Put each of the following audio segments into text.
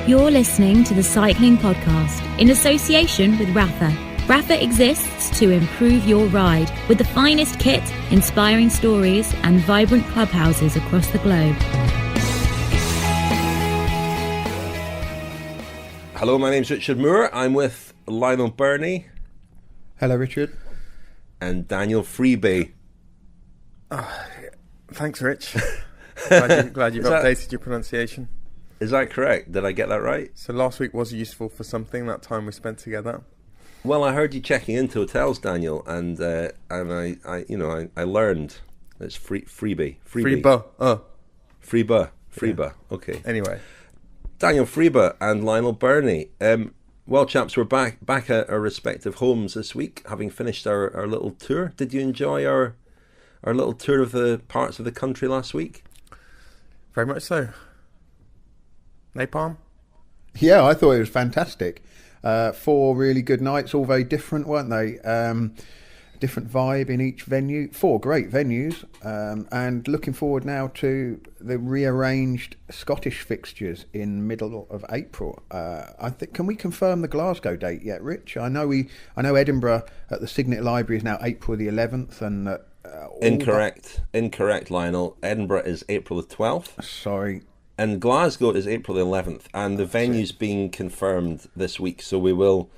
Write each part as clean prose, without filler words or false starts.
You're listening to the Cycling Podcast in association with Rapha. Rapha exists to improve your ride with the finest kit, inspiring stories, and vibrant clubhouses across the globe. Hello, my name's Richard Moore. I'm with Lionel Birnie. Hello, Richard. And Daniel Friebe. Thanks, Rich. Glad you've updated your pronunciation. Is that correct? Did I get that right? So last week was useful for something, that time we spent together. Well, I heard you checking into hotels, Daniel, and I learned it's Friebe. Friebe. Okay. Anyway, Daniel Friebe and Lionel Birnie. Well, chaps, we're back at our respective homes this week, having finished our little tour. Did you enjoy our little tour of the parts of the country last week? Very much so. Napalm? Yeah, I thought it was fantastic. 4 really good nights, all very different, weren't they? Different vibe in each venue. 4 great venues, and looking forward now to the rearranged Scottish fixtures in middle of April. I think, can we confirm the Glasgow date yet, Rich? I know Edinburgh at the Signet Library is now April the 11th, and Incorrect, Lionel. Edinburgh is April the 12th. Sorry. And Glasgow is April the 11th, and the venue's being confirmed this week. So we will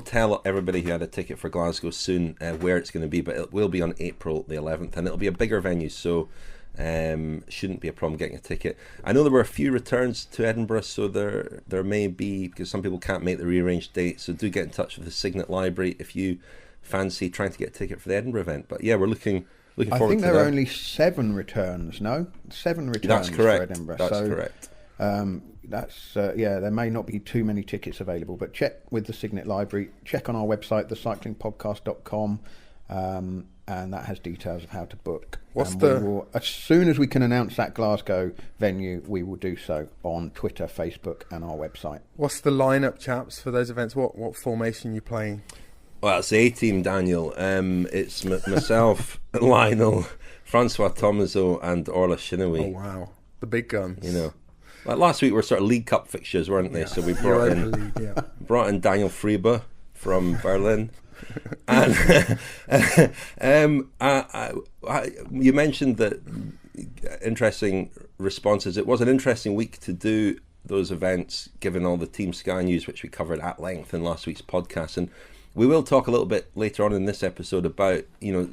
tell everybody who had a ticket for Glasgow soon where it's going to be, but it will be on April the 11th, and it'll be a bigger venue, so shouldn't be a problem getting a ticket. I know there were a few returns to Edinburgh, so there may be, because some people can't make the rearranged date. So do get in touch with the Signet Library if you fancy trying to get a ticket for the Edinburgh event. But yeah, we're looking forward to that. I think there are only 7 returns, no? 7 returns. That's correct. For Edinburgh. That's correct. There may not be too many tickets available, but check with the Signet Library, check on our website, thecyclingpodcast.com, and that has details of how to book. As soon as we can announce that Glasgow venue, we will do so on Twitter, Facebook, and our website. What's the lineup, chaps, for those events? What formation are you playing? Well, it's the A-team, Daniel. It's myself, Lionel, François Thomazeau, and Orla Shinaway. Oh, wow. The big guns. You know. Like last week were sort of League Cup fixtures, weren't they? Yeah. So we brought in Daniel Friebe from Berlin. And you mentioned that interesting responses. It was an interesting week to do those events, given all the Team Sky news, which we covered at length in last week's podcast. And we will talk a little bit later on in this episode about,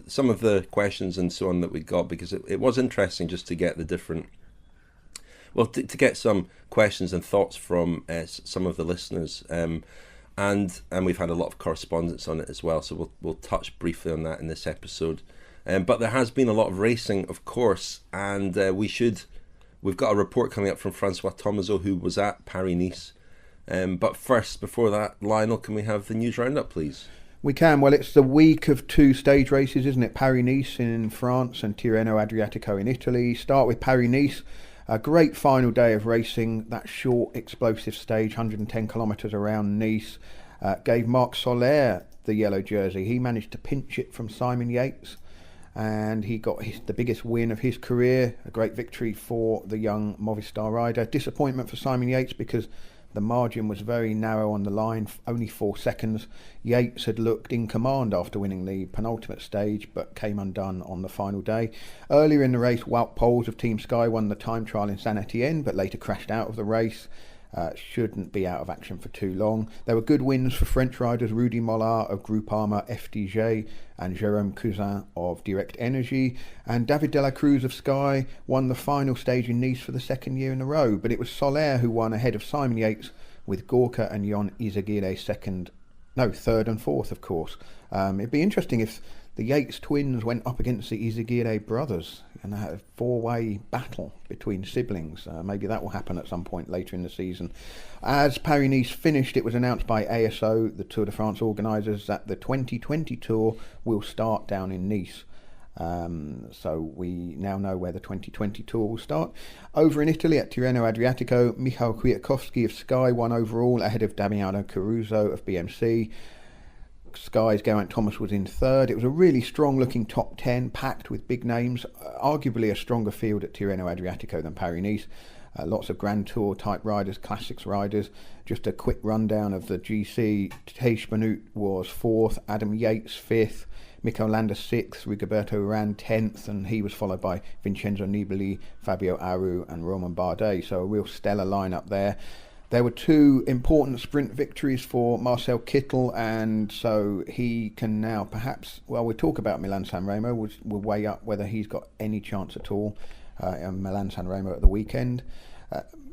some of the questions and so on that we got, because it was interesting just to get the different... Well, to get some questions and thoughts from some of the listeners, and we've had a lot of correspondence on it as well, so we'll touch briefly on that in this episode. But there has been a lot of racing, of course, and we've got a report coming up from François Thomazeau, who was at Paris-Nice. But first, before that, Lionel, can we have the news roundup, please? We can. Well, it's the week of 2 stage races, isn't it? Paris-Nice in France and Tirreno-Adriatico in Italy. Start with Paris-Nice. A great final day of racing. That short, explosive stage, 110 kilometres around Nice, gave Marc Soler the yellow jersey. He managed to pinch it from Simon Yates, and he got the biggest win of his career. A great victory for the young Movistar rider. Disappointment for Simon Yates because the margin was very narrow on the line, only 4 seconds. Yates had looked in command after winning the penultimate stage, but came undone on the final day. Earlier in the race, Wout Poels of Team Sky won the time trial in Saint-Etienne, but later crashed out of the race. Shouldn't be out of action for too long. There were good wins for French riders Rudy Mollard of Groupama FDJ and Jérôme Cousin of Direct Energy, and David de la Cruz of Sky won the final stage in Nice for the 2nd year in a row, but it was Soler who won ahead of Simon Yates, with Gorka and Jon Izagirre 3rd and 4th, of course. It'd be interesting if the Yates twins went up against the Izagirre brothers and had a 4-way battle between siblings. Maybe that will happen at some point later in the season. As Paris-Nice finished, it was announced by ASO, the Tour de France organisers, that the 2020 Tour will start down in Nice. So we now know where the 2020 Tour will start. Over in Italy at Tirreno-Adriatico, Michał Kwiatkowski of Sky won overall ahead of Damiano Caruso of BMC. Sky's Geraint Thomas was in 3rd. It was a really strong-looking top 10, packed with big names. Arguably a stronger field at Tirreno-Adriatico than Paris-Nice. Lots of Grand Tour type riders, classics riders. Just a quick rundown of the GC. Tej Benoot was 4th, Adam Yates 5th, Mikel Landa 6th, Rigoberto Urán 10th, and he was followed by Vincenzo Nibali, Fabio Aru and Romain Bardet. So a real stellar lineup there. There were 2 important sprint victories for Marcel Kittel, and so he can now perhaps, well, we'll talk about Milan-San Remo. We'll weigh up whether he's got any chance at all in Milan-San Remo at the weekend.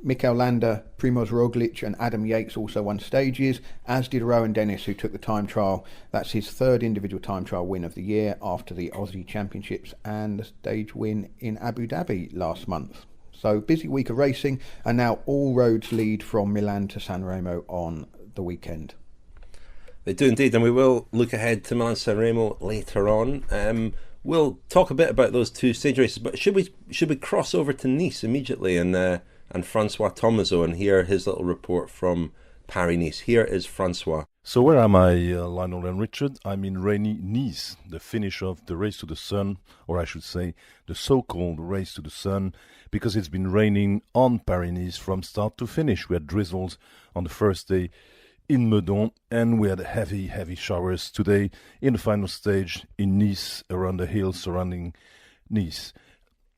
Mikel Landa, Primož Roglic and Adam Yates also won stages, as did Rowan Dennis, who took the time trial. That's his 3rd individual time trial win of the year after the Aussie Championships and the stage win in Abu Dhabi last month. So busy week of racing, and now all roads lead from Milan to San Remo on the weekend. They do indeed, and we will look ahead to Milan-San Remo later on. We'll talk a bit about those 2 stage races, but should we cross over to Nice immediately and François Thomazeau and hear his little report from Paris-Nice. Here is François. So where am I, Lionel and Richard? I'm in rainy Nice, the finish of the Race to the Sun, or I should say the so-called Race to the Sun, because it's been raining on Paris-Nice from start to finish. We had drizzles on the first day in Meudon, and we had heavy, heavy showers today in the final stage in Nice, around the hills surrounding Nice.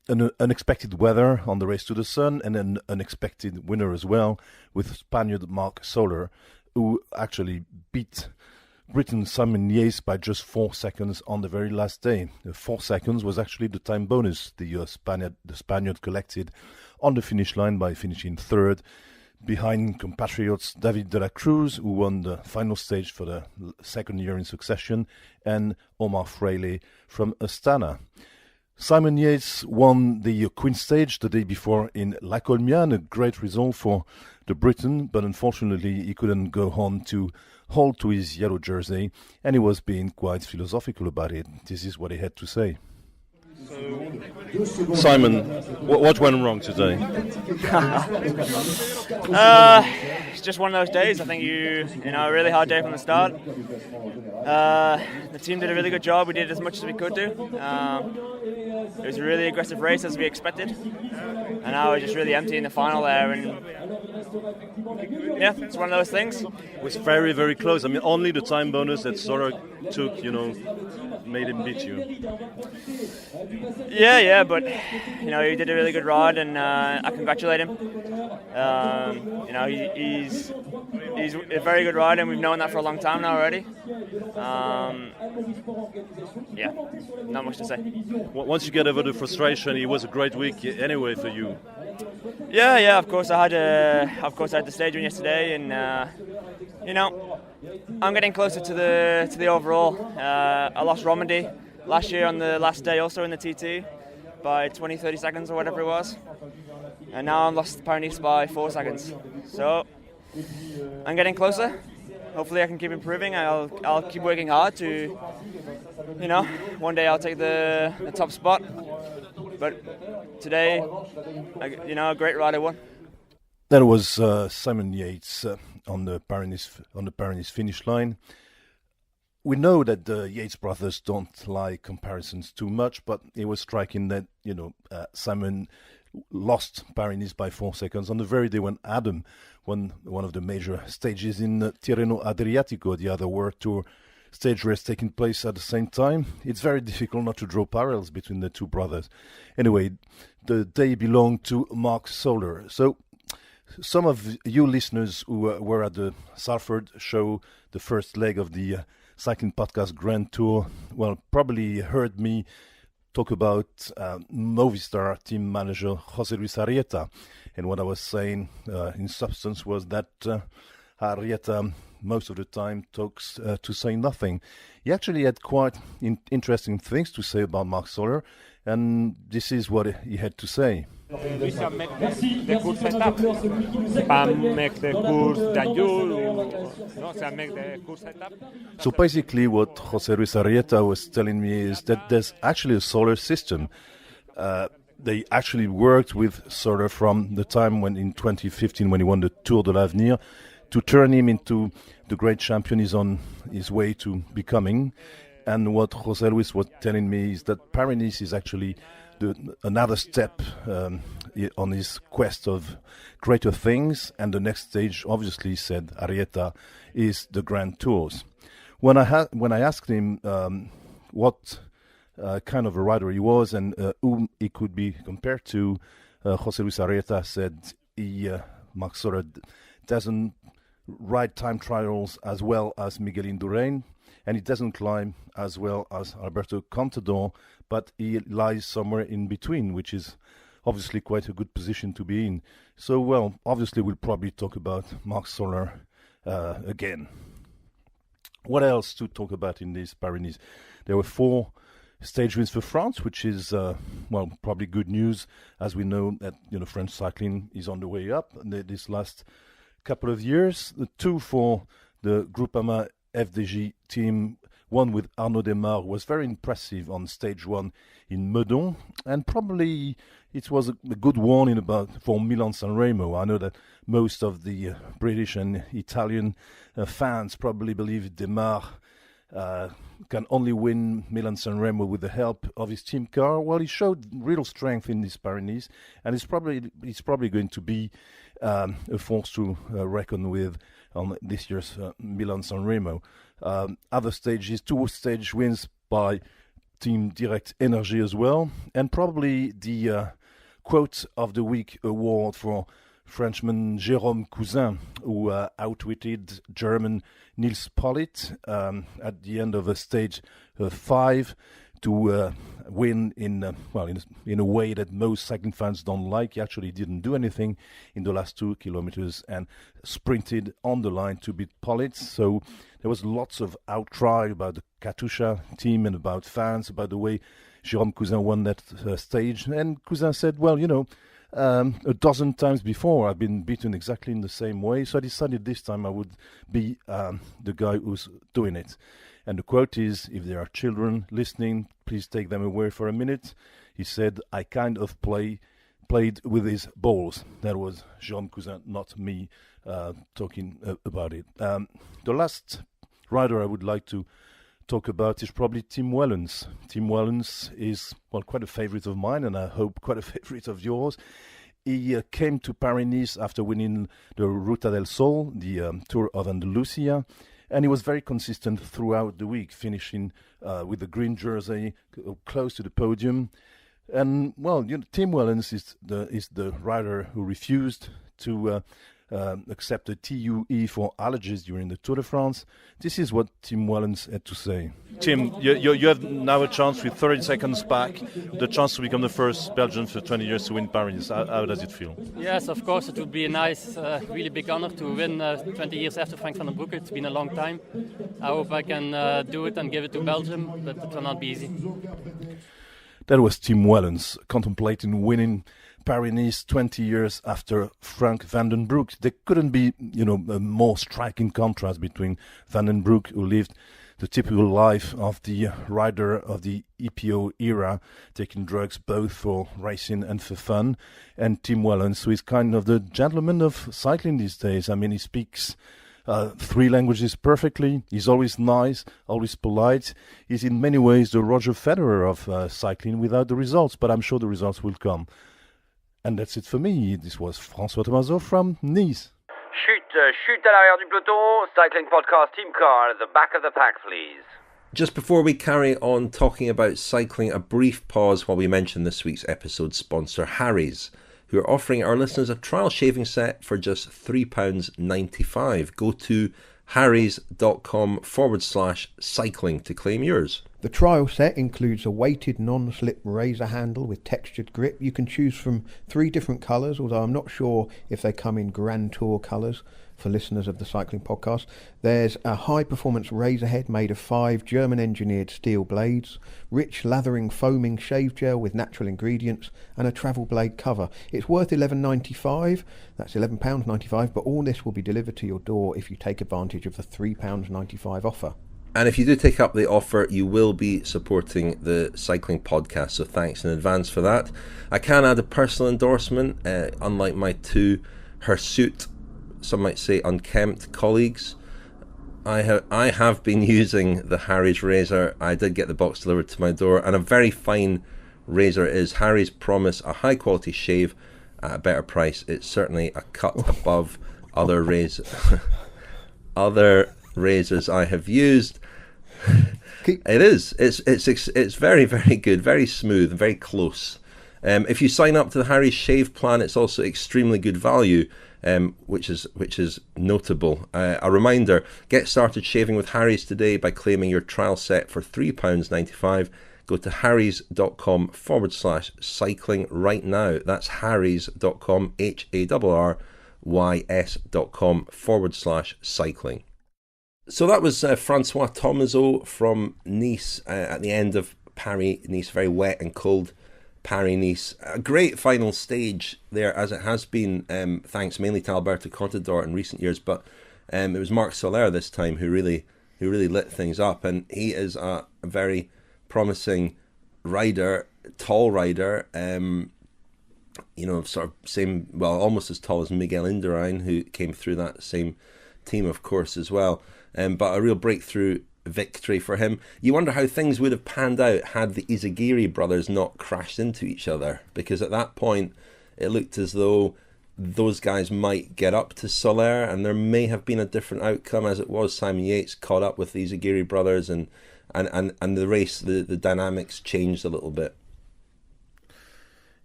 An unexpected weather on the Race to the Sun, and an unexpected winner as well, with Spaniard Marc Soler, who actually beat Briton Simon Yates by just 4 seconds on the very last day. The 4 seconds was actually the time bonus the Spaniard collected on the finish line by finishing 3rd, behind compatriots David de la Cruz, who won the final stage for the 2nd year in succession, and Omar Fraile from Astana. Simon Yates won the Queen Stage the day before in La Colmiane, a great result for the Briton, but unfortunately he couldn't go on to hold to his yellow jersey, and he was being quite philosophical about it. This is what he had to say. Simon, what went wrong today? It's just one of those days. I think a really hard day from the start. The team did a really good job. We did as much as we could do. It was a really aggressive race as we expected, and now we're just really empty in the final there. And yeah, it's one of those things. It was very, very close. I mean, only the time bonus that Soler took, made him beat you. Yeah, but he did a really good ride, and I congratulate him. He's a very good rider, and we've known that for a long time now already. Yeah, not much to say. Once you get over the frustration, it was a great week anyway for you. Yeah. Of course, I had the stage win yesterday, and I'm getting closer to the overall. I lost Romandy last year on the last day, also in the TT, by 20-30 seconds or whatever it was, and now I've lost Paris by 4 seconds. So I'm getting closer. Hopefully I can keep improving. I'll keep working hard to, one day I'll take the top spot. But today, a great rider won. That was Simon Yates on the Paris finish line. We know that the Yates brothers don't like comparisons too much, but it was striking that Simon lost Paris by 4 seconds on the very day when Adam won one of the major stages in Tirreno-Adriatico, the other World Tour stage race taking place at the same time. It's very difficult not to draw parallels between the two brothers. Anyway, the day belonged to Marc Soler. So some of you listeners who were at the Salford show, the first leg of the Cycling Podcast Grand Tour, probably heard me talk about Movistar team manager José Luis Arrieta. And what I was saying in substance was that Arrieta most of the time talks to say nothing. He actually had quite interesting things to say about Marc Soler, and this is what he had to say. So basically what José Luis Arrieta was telling me is that there's actually a solar system. They actually worked with Soler from the time when in 2015 when he won the Tour de l'Avenir to turn him into the great champion he's on his way to becoming. And what José Luis was telling me is that Paris-Nice is actually another step on his quest of greater things, and the next stage, obviously, said Arieta, is the Grand Tours. When I asked him what kind of a rider he was and whom he could be compared to, José Luis Arieta said Marc Soler doesn't ride time trials as well as Miguel Indurain, and he doesn't climb as well as Alberto Contador, but he lies somewhere in between, which is obviously quite a good position to be in. So, well, obviously we'll probably talk about Marc Soler again. What else to talk about in this Pyrenees? There were 4 stage wins for France, which is, probably good news, as we know that French cycling is on the way up this last couple of years. The 2 for the Groupama FDJ team, one with Arnaud Desmar, was very impressive on stage 1 in Meudon, and probably it was a good warning for Milan-San Remo. I know that most of the British and Italian fans probably believe Desmar can only win Milan-San Remo with the help of his team car. Well, he showed real strength in this Pyrenees, and he's probably going to be a force to reckon with on this year's Milan-San Remo. Other stages, 2 stage wins by Team Direct Energy as well, and probably the Quote of the Week award for Frenchman Jérôme Cousin, who outwitted German Nils Pollitt at the end of a stage 5 to win in a way that most cycling fans don't like. He actually didn't do anything in the last 2 kilometers and sprinted on the line to beat Pollitt. So there was lots of outcry about the Katusha team and about fans about the way Jérôme Cousin won that stage. And Cousin said, a dozen times before I've been beaten exactly in the same way, so I decided this time I would be the guy who's doing it. And the quote is, if there are children listening, please take them away for a minute. He said, I kind of played with his balls. That was Jérôme Cousin, not me, talking about it. The last rider I would like to talk about is probably Tim Wellens. Tim Wellens is quite a favorite of mine, and I hope quite a favorite of yours. He came to Pyrenees after winning the Ruta del Sol, the Tour of Andalusia, and he was very consistent throughout the week, finishing with the green jersey close to the podium. And Tim Wellens is the rider who refused to accept a TUE for allergies during the Tour de France. This is what Tim Wellens had to say. Tim, you have now a chance with 30 seconds back, the chance to become the first Belgian for 20 years to win Paris. How does it feel? Yes, of course, it would be a nice, really big honor to win 20 years after Frank van den Broek. It's been a long time. I hope I can do it and give it to Belgium, but it will not be easy. That was Tim Wellens contemplating winning Pyrenees 20 years after Frank van den Broek. There couldn't be, a more striking contrast between Van den Broek, who lived the typical life of the rider of the EPO era, taking drugs both for racing and for fun, and Tim Wellens, who is kind of the gentleman of cycling these days. I mean, he speaks 3 languages perfectly. He's always nice, always polite. He's in many ways the Roger Federer of cycling without the results, but I'm sure the results will come. And that's it for me. This was François Thomazeau from Nice. Chute à l'arrière du peloton, cycling podcast team car at the back of the pack, please. Just before we carry on talking about cycling, a brief pause while we mention this week's episode sponsor, Harry's, who are offering our listeners a trial shaving set for just £3.95. Go to harrys.com/cycling to claim yours. The trial set includes a weighted non-slip razor handle with textured grip. You can choose from 3 different colours, although I'm not sure if they come in Grand Tour colours for listeners of the Cycling Podcast. There's a high-performance razor head made of 5 German-engineered steel blades, rich lathering foaming shave gel with natural ingredients, and a travel blade cover. It's worth £11.95, that's £11.95, but all this will be delivered to your door if you take advantage of the £3.95 offer. And if you do take up the offer, you will be supporting the Cycling Podcast, so thanks in advance for that. I can add a personal endorsement. Unlike my 2 hirsute, some might say unkempt colleagues, I have been using the Harry's razor. I did get the box delivered to my door, and a very fine razor is. Harry's promise a high quality shave at a better price. It's certainly a cut above other razors I have used. It is. It's very, very good, very smooth, very close. If you sign up to the Harry's Shave plan, it's also extremely good value, which is notable. A reminder: get started shaving with Harry's today by claiming your trial set for £3.95. Go to harrys.com/cycling right now. That's harrys.com, harrys.com/cycling. So that was François Thomazeau from Nice at the end of Paris-Nice, very wet and cold Paris-Nice. A great final stage there, as it has been, thanks mainly to Alberto Contador in recent years, but it was Marc Soler this time who really lit things up, and he is a very promising rider, tall rider, sort of same, well, almost as tall as Miguel Indurain, who came through that same team, of course, as well. But a real breakthrough victory for him. You wonder how things would have panned out had the Izagirre brothers not crashed into each other, because at that point it looked as though those guys might get up to Soler, and there may have been a different outcome. As it was, Simon Yates caught up with the Izagirre brothers, and the race, the dynamics changed a little bit.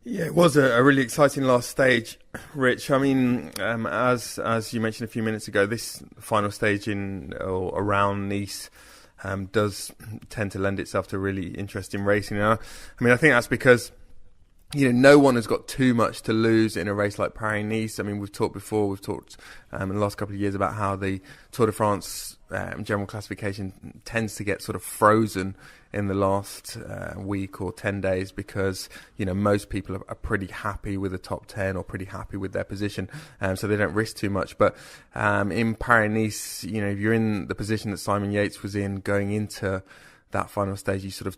Yeah, it was a really exciting last stage, Rich. I mean, as you mentioned a few minutes ago, this final stage in or around Nice does tend to lend itself to really interesting racing. I mean, I think that's because no one has got too much to lose in a race like Paris-Nice. I mean, we've talked in the last couple of years about how the Tour de France general classification tends to get sort of frozen in the last week or 10 days because, most people are pretty happy with the top 10 or pretty happy with their position, so they don't risk too much. But in Paris-Nice, if you're in the position that Simon Yates was in going into that final stage, you're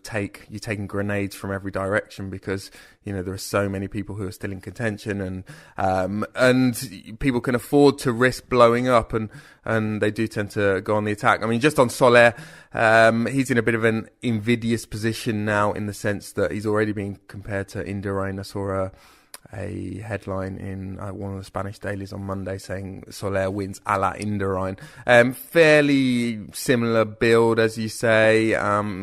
taking grenades from every direction because there are so many people who are still in contention, and people can afford to risk blowing up, and they do tend to go on the attack. I mean, just on Soler, he's in a bit of an invidious position now in the sense that he's already been compared to Indurain. I saw a headline in one of the Spanish dailies on Monday saying Soler wins a la Indurain. Fairly similar build, as you say.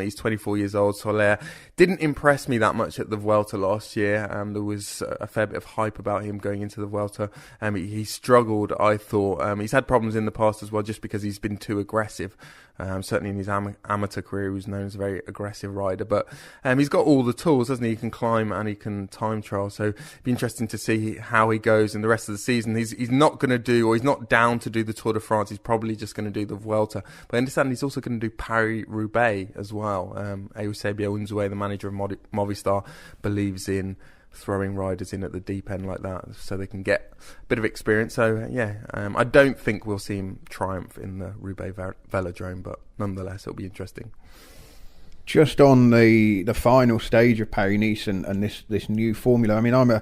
He's 24 years old. Soler didn't impress me that much at the Vuelta last year. There was a fair bit of hype about him going into the Vuelta. He struggled, I thought. He's had problems in the past as well, just because he's been too aggressive. Certainly in his amateur career, he was known as a very aggressive rider. But he's got all the tools, hasn't he? He can climb and he can time trial. So it'd be interesting to see how he goes in the rest of the season. He's not going to do, or he's not down to do the Tour de France. He's probably just going to do the Vuelta. But I understand he's also going to do Paris-Roubaix as well. Eusebio Unzué, the manager of Movistar, believes in throwing riders in at the deep end like that so they can get a bit of experience. So I don't think we'll see him triumph in the Roubaix Velodrome, but nonetheless it'll be interesting. Just on the final stage of Paris-Nice and this new formula. I mean, I'm a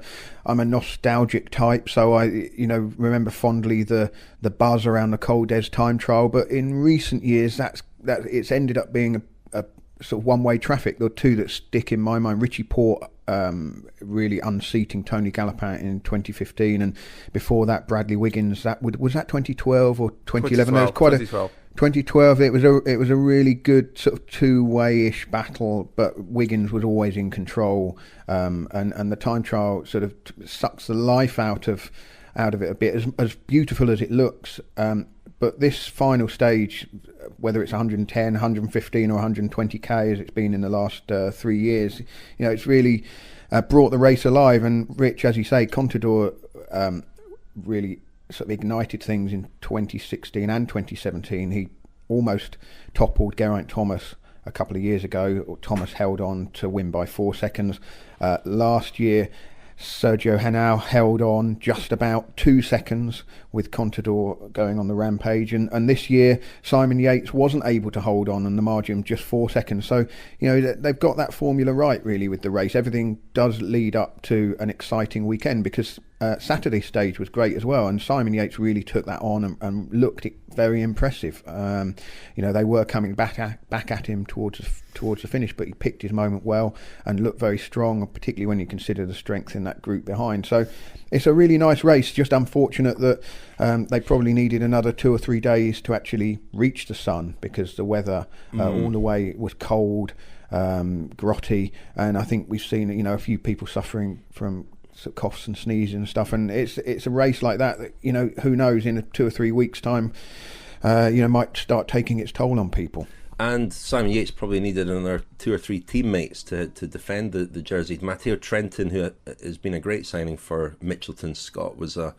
nostalgic type, so I remember fondly the buzz around the Col d'Ez time trial. But in recent years, that it's ended up being a sort of one-way traffic. There are two that stick in my mind. Richie Porte really unseating Tony Galopin in 2015, and before that Bradley Wiggins. Was that 2012 or 2011? 2012. It was a really good sort of two-way-ish battle, but Wiggins was always in control, and the time trial sort of sucks the life out of it a bit, as beautiful as it looks. But this final stage, whether it's 110, 115 or 120k as it's been in the last 3 years, it's really brought the race alive. And Rich, as you say, Contador really sort of ignited things in 2016 and 2017. He almost toppled Geraint Thomas a couple of years ago. Thomas held on to win by 4 seconds. Last year, Sergio Henao held on just about 2 seconds with Contador going on the rampage, and this year Simon Yates wasn't able to hold on, and the margin just 4 seconds. So they've got that formula right really with the race. Everything does lead up to an exciting weekend, because Saturday stage was great as well, and Simon Yates really took that on and looked very impressive. They were coming back at him towards the finish, but he picked his moment well and looked very strong, particularly when you consider the strength in that group behind. So it's a really nice race. Just unfortunate that they probably needed another 2 or 3 days to actually reach the sun, because the weather all the way was cold, grotty, and I think we've seen a few people suffering from coughs and sneezing and stuff, and it's a race like that who knows, in 2 or 3 weeks time might start taking its toll on people. And Simon Yates probably needed another 2 or 3 teammates to defend the jersey. Matteo Trentin, who has been a great signing for Mitchelton Scott, was a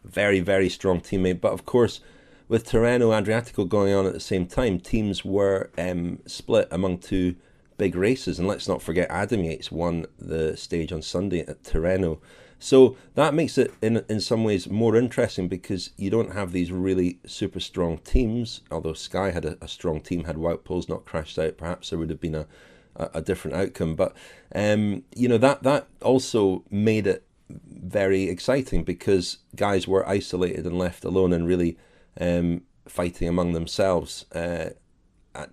very, very strong teammate. But of course, with Tirreno-Adriatico going on at the same time, teams were split among 2 big races. And let's not forget, Adam Yates won the stage on Sunday at Tirreno. So that makes it in some ways more interesting, because you don't have these really super strong teams. Although Sky had a strong team, had Wout Poels not crashed out, perhaps there would have been a different outcome. But that also made it very exciting, because guys were isolated and left alone and really fighting among themselves. At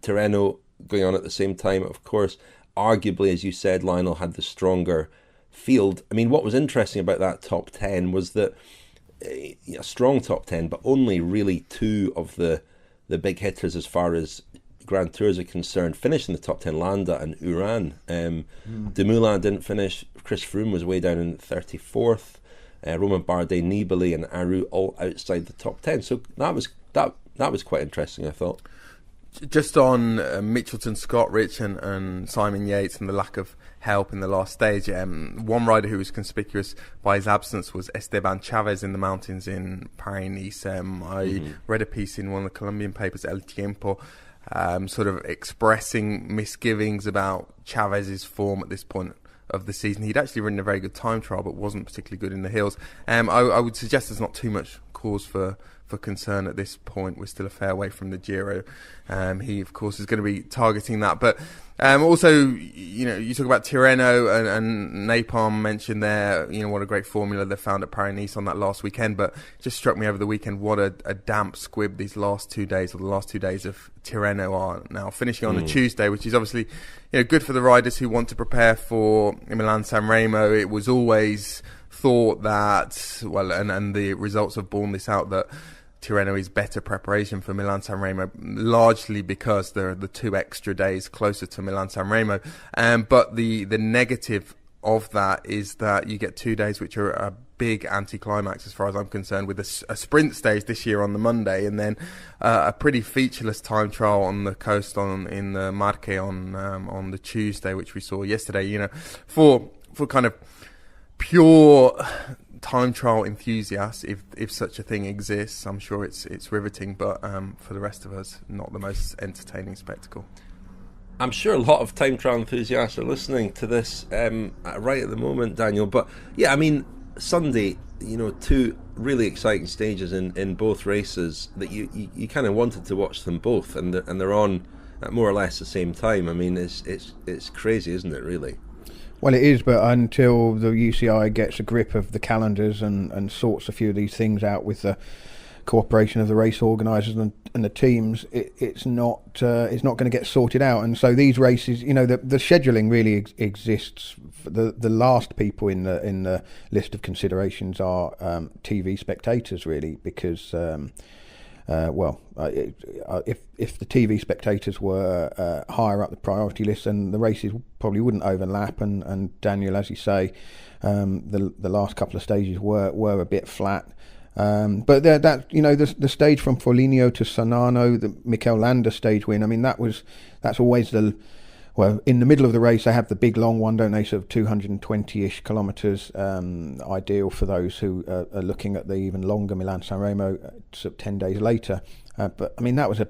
Tirreno going on at the same time, of course, arguably, as you said, Lionel had the stronger field. I mean, what was interesting about that top 10 was that a strong top 10, but only really 2 of the big hitters as far as Grand Tours are concerned finished in the top 10, Landa and Uran. Dumoulin didn't finish. Chris Froome was way down in 34th. Romain Bardet, Nibali and Aru all outside the top 10. So that was quite interesting, I thought. Just on Mitchelton Scott, Rich, and Simon Yates and the lack of help in the last stage, one rider who was conspicuous by his absence was Esteban Chavez in the mountains in Paris-Nice. I read a piece in one of the Colombian papers, El Tiempo, sort of expressing misgivings about Chavez's form at this point of the season. He'd actually ridden a very good time trial, but wasn't particularly good in the hills. I would suggest there's not too much cause for concern at this point. We're still a fair way from the Giro. He, of course, is going to be targeting that. But also, you talk about Tirreno and Napalm mentioned there, what a great formula they found at Paris-Nice on that last weekend. But it just struck me over the weekend what a damp squib these last 2 days, or the last 2 days of Tirreno are now, finishing on a Tuesday, which is obviously good for the riders who want to prepare for Milan-San Remo. It was always thought that, and the results have borne this out, that Tirreno is better preparation for Milan-San Remo, largely because there are the 2 extra days closer to Milan-San Remo. But the negative of that is that you get 2 days which are a big anticlimax as far as I'm concerned, with a sprint stage this year on the Monday, and then a pretty featureless time trial on the coast in the Marche on the Tuesday, which we saw yesterday. For kind of pure time trial enthusiasts, if such a thing exists, I'm sure it's riveting, but for the rest of us, not the most entertaining spectacle. I'm sure a lot of time trial enthusiasts are listening to this right at the moment, Daniel. But yeah, I mean, Sunday, 2 really exciting stages in both races that you kind of wanted to watch them both, and they're on at more or less the same time. I mean, it's crazy, isn't it, really? Well, it is, but until the UCI gets a grip of the calendars and sorts a few of these things out with the cooperation of the race organisers and the teams, it's not going to get sorted out. And so these races, the scheduling really exists. The last people in the list of considerations are TV spectators, really, because if the TV spectators were higher up the priority list, then the races probably wouldn't overlap. And Daniel, as you say, the last couple of stages were a bit flat. But the stage from Foligno to Sarnano, the Mikel Landa stage win, I mean, that's always in the middle of the race they have the big long one, don't they, sort of 220-ish kilometres, ideal for those who are looking at the even longer Milan-San Remo sort of 10 days later. But I mean, that was a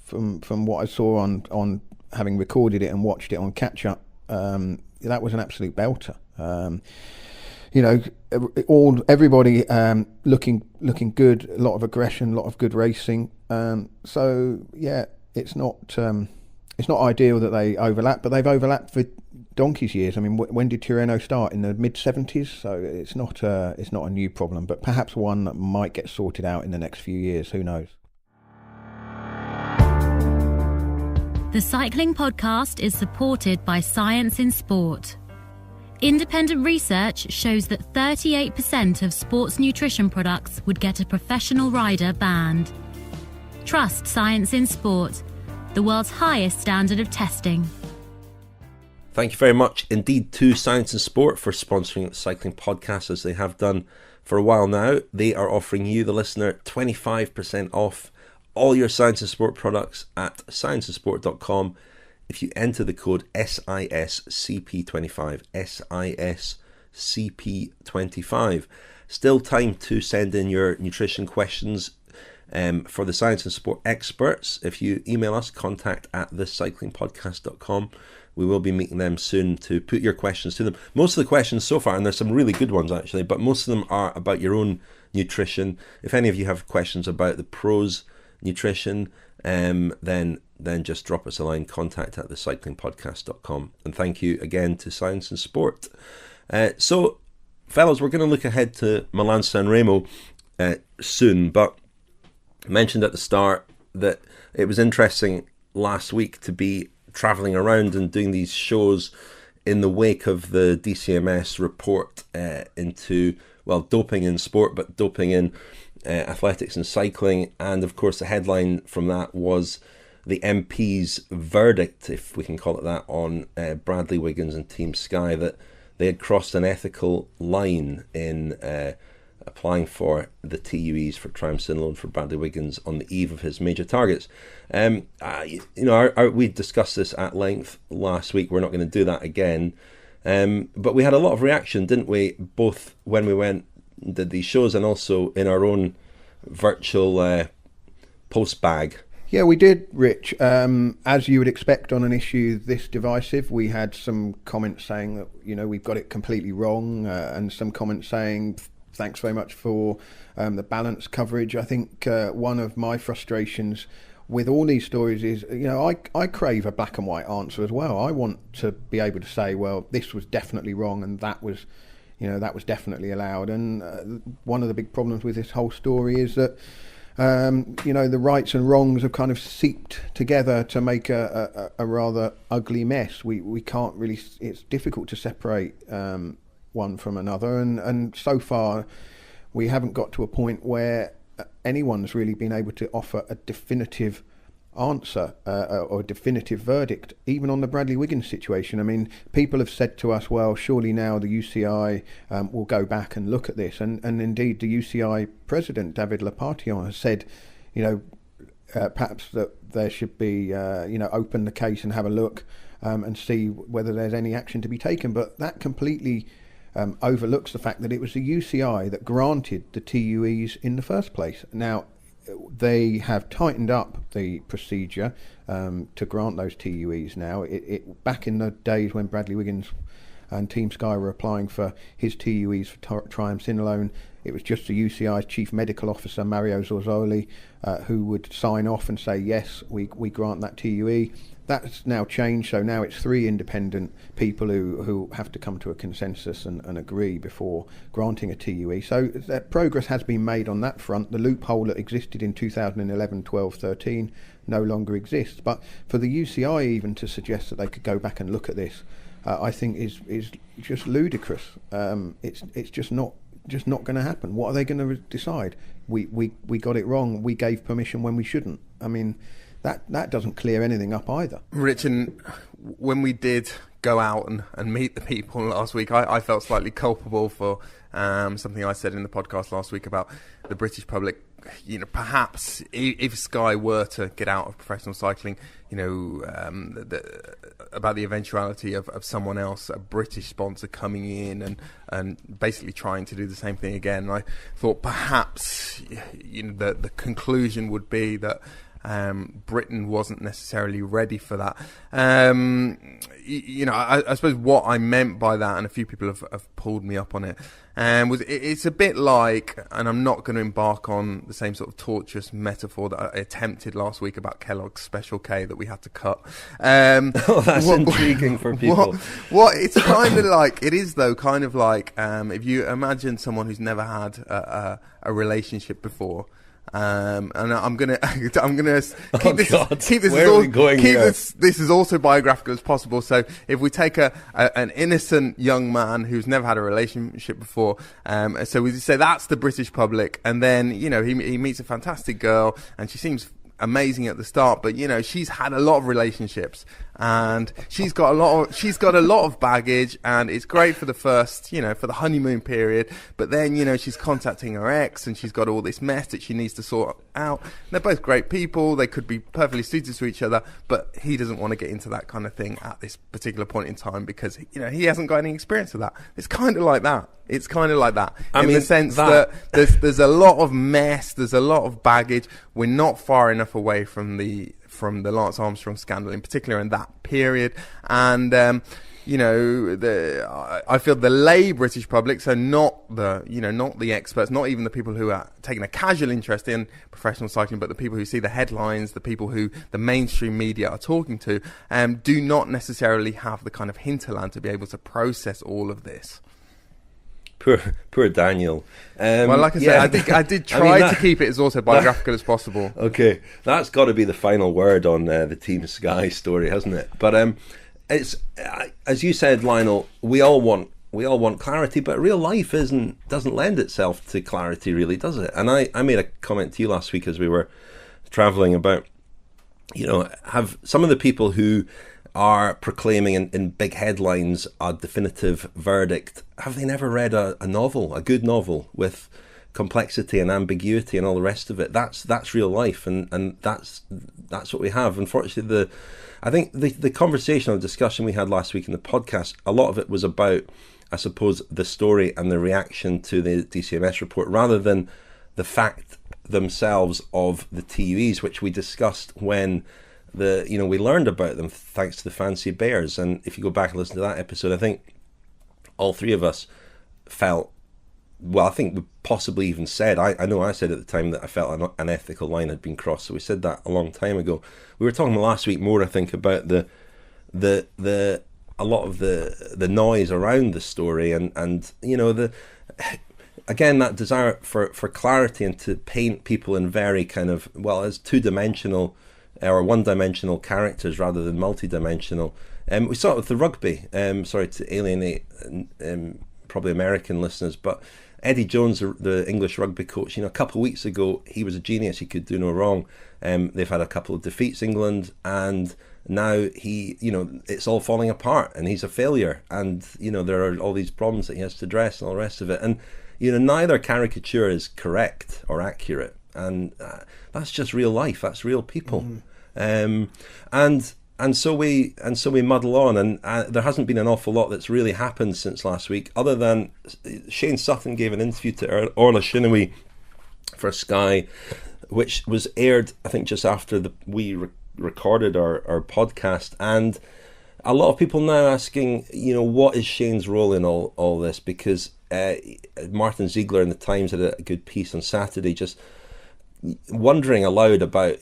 from what I saw on having recorded it and watched it on catch up, that was an absolute belter. Everybody looking good, a lot of aggression, a lot of good racing. So yeah, it's not ideal that they overlap, but they've overlapped for donkey's years. I mean, when did Tirreno start? In the mid-70s? So it's not a new problem, but perhaps one that might get sorted out in the next few years. Who knows? The Cycling Podcast is supported by Science in Sport. Independent research shows that 38% of sports nutrition products would get a professional rider banned. Trust Science in Sport, the world's highest standard of testing. Thank you very much indeed to Science in Sport for sponsoring the Cycling Podcast, as they have done for a while now. They are offering you, the listener, 25% off all your Science in Sport products at scienceinsport.com if you enter the code SISCP25, SISCP25. Still time to send in your nutrition questions for the Science in Sport experts. If you email us, contact@thecyclingpodcast.com. We will be meeting them soon to put your questions to them. Most of the questions so far, and there's some really good ones actually, but most of them are about your own nutrition. If any of you have questions about the pros nutrition, then just drop us a line, contact@thecyclingpodcast.com. And thank you again to Science and Sport. So, fellas, we're going to look ahead to Milan-San Remo soon, but I mentioned at the start that it was interesting last week to be travelling around and doing these shows in the wake of the DCMS report into, well, doping in sport, but doping in athletics and cycling. And of course the headline from that was the MP's verdict, if we can call it that, on Bradley Wiggins and Team Sky, that they had crossed an ethical line in applying for the TUEs for Triumph-Sinaloa for Bradley Wiggins on the eve of his major targets. We discussed this at length last week. We're not going to do that again, but we had a lot of reaction, didn't we, both when we went did these shows and also in our own virtual post bag. Yeah, we did, Rich. As you would expect on an issue this divisive, we had some comments saying that, we've got it completely wrong, and some comments saying thanks very much for the balanced coverage. I think one of my frustrations with all these stories is, I crave a black and white answer as well. I want to be able to say, well, this was definitely wrong and that was definitely allowed. And one of the big problems with this whole story is that, the rights and wrongs have kind of seeped together to make a rather ugly mess. We can't really, it's difficult to separate one from another. And so far, we haven't got to a point where anyone's really been able to offer a definitive answer or a definitive verdict, even on the Bradley Wiggins situation. I mean, people have said to us, well, surely now the UCI will go back and look at this. And indeed, the UCI president, David Lepatillon, has said, perhaps that there should be, open the case and have a look and see whether there's any action to be taken. But that completely overlooks the fact that it was the UCI that granted the TUEs in the first place. Now, they have tightened up the procedure to grant those TUEs now. Back in the days when Bradley Wiggins and Team Sky were applying for his TUEs for Triumph-Sinaloa, it was just the UCI's Chief Medical Officer, Mario Zorzoli, who would sign off and say, yes, we grant that TUE. That's now changed, so now it's 3 independent people who have to come to a consensus and agree before granting a TUE. So progress has been made on that front. The loophole that existed in 2011, 12, 13 no longer exists. But for the UCI even to suggest that they could go back and look at this, I think is just ludicrous. It's just not going to happen. What are they going to decide? We got it wrong. We gave permission when we shouldn't. I mean, that doesn't clear anything up either. Rich, and when we did go out and meet the people last week, I felt slightly culpable for something I said in the podcast last week about the British public. Perhaps if Sky were to get out of professional cycling, about the eventuality of someone else, a British sponsor, coming in and basically trying to do the same thing again. And I thought perhaps the conclusion would be that Britain wasn't necessarily ready for that. I suppose what I meant by that, and a few people have pulled me up on it, was it's a bit like, and I'm not going to embark on the same sort of tortuous metaphor that I attempted last week about Kellogg's Special K that we had to cut. That's intriguing for people. What it's kind of like, it is though, kind of like if you imagine someone who's never had a relationship before. And I'm gonna keep this as autobiographical as possible. So if we take an innocent young man who's never had a relationship before, so we say that's the British public, and then he meets a fantastic girl, and she seems amazing at the start, but she's had a lot of relationships, and she's got a lot of baggage, and it's great for the first, for the honeymoon period, but then she's contacting her ex, and she's got all this mess that she needs to sort out. And they're both great people, they could be perfectly suited to each other, but he doesn't want to get into that kind of thing at this particular point in time because he hasn't got any experience of that. It's kind of like that. It's kind of like that in the sense that there's a lot of mess, there's a lot of baggage. We're not far enough away from the Lance Armstrong scandal, in particular in that period, and I feel the lay British public, so not the experts, not even the people who are taking a casual interest in professional cycling, but the people who see the headlines, the people who the mainstream media are talking to, do not necessarily have the kind of hinterland to be able to process all of this. Poor Daniel. Well, like I said, I did try to keep it as autobiographical as possible. Okay, that's got to be the final word on the Team Sky story, hasn't it? But it's as you said, Lionel. We all want clarity, but real life doesn't lend itself to clarity, really, does it? And I made a comment to you last week as we were travelling about, have some of the people who are proclaiming in big headlines a definitive verdict, have they never read a novel, a good novel with complexity and ambiguity and all the rest of it? That's real life, and that's what we have. Unfortunately, I think the conversational discussion we had last week in the podcast, a lot of it was about, I suppose, the story and the reaction to the DCMS report, rather than the fact themselves of the TUEs, which we discussed when we learned about them thanks to the Fancy Bears. And if you go back and listen to that episode, I think all three of us felt, well, I think we possibly even said, I know I said at the time that I felt an ethical line had been crossed. So we said that a long time ago. We were talking last week more, I think, about a lot of the noise around the story, and again, that desire for clarity and to paint people in very kind of, as two-dimensional or one-dimensional characters rather than multi-dimensional. We saw it with the rugby. Sorry to alienate probably American listeners, but Eddie Jones, the English rugby coach, a couple of weeks ago, he was a genius. He could do no wrong. They've had a couple of defeats, England, and now it's all falling apart, and he's a failure. And there are all these problems that he has to address and all the rest of it. And neither caricature is correct or accurate, and that's just real life. That's real people. And so we muddle on, and there hasn't been an awful lot that's really happened since last week, other than Shane Sutton gave an interview to Orla Shinawee for Sky, which was aired, I think, just after we recorded our podcast, and a lot of people now asking, what is Shane's role in all this? Because Martin Ziegler in the Times had a good piece on Saturday, just wondering aloud about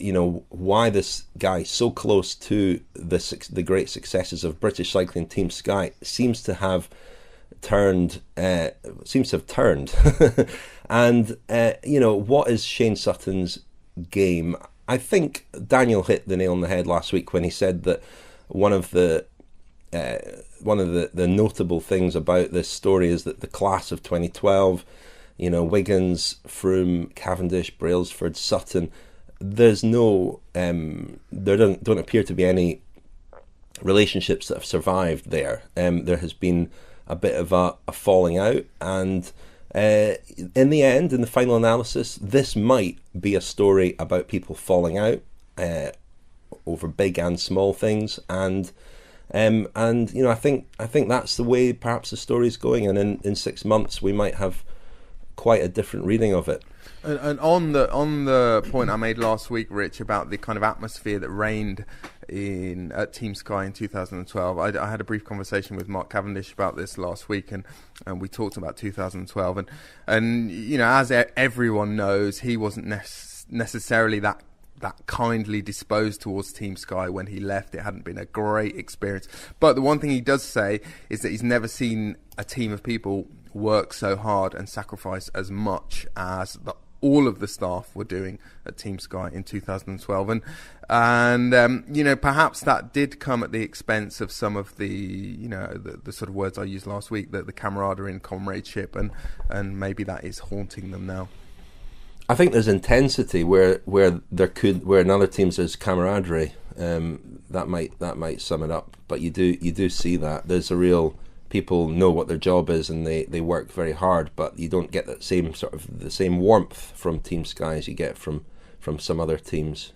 why this guy so close to the great successes of British cycling Team Sky seems to have turned and what is Shane Sutton's game? I think Daniel hit the nail on the head last week when he said that one of the notable things about this story is that the class of 2012, Wiggins, Froome, Cavendish, Brailsford, Sutton, there don't appear to be any relationships that have survived there. There has been a bit of a falling out, and in the end, in the final analysis, this might be a story about people falling out over big and small things, and I think that's the way perhaps the story is going, and in 6 months we might have quite a different reading of it. And on the point I made last week, Rich, about the kind of atmosphere that reigned at Team Sky in 2012, I had a brief conversation with Mark Cavendish about this last week, and we talked about 2012, and you know, as everyone knows, he wasn't necessarily that kindly disposed towards Team Sky when he left. It hadn't been a great experience, but the one thing he does say is that he's never seen a team of people work so hard and sacrifice as much as all of the staff were doing at Team Sky in 2012, and you know, perhaps that did come at the expense of some of the, you know, the sort of words I used last week, the camaraderie and comradeship, and maybe that is haunting them now. I think there's intensity where in other teams there's camaraderie. That might sum it up. But you do see that there's a real, people know what their job is and they work very hard. But you don't get that same sort of the same warmth from Team Sky as you get from some other teams.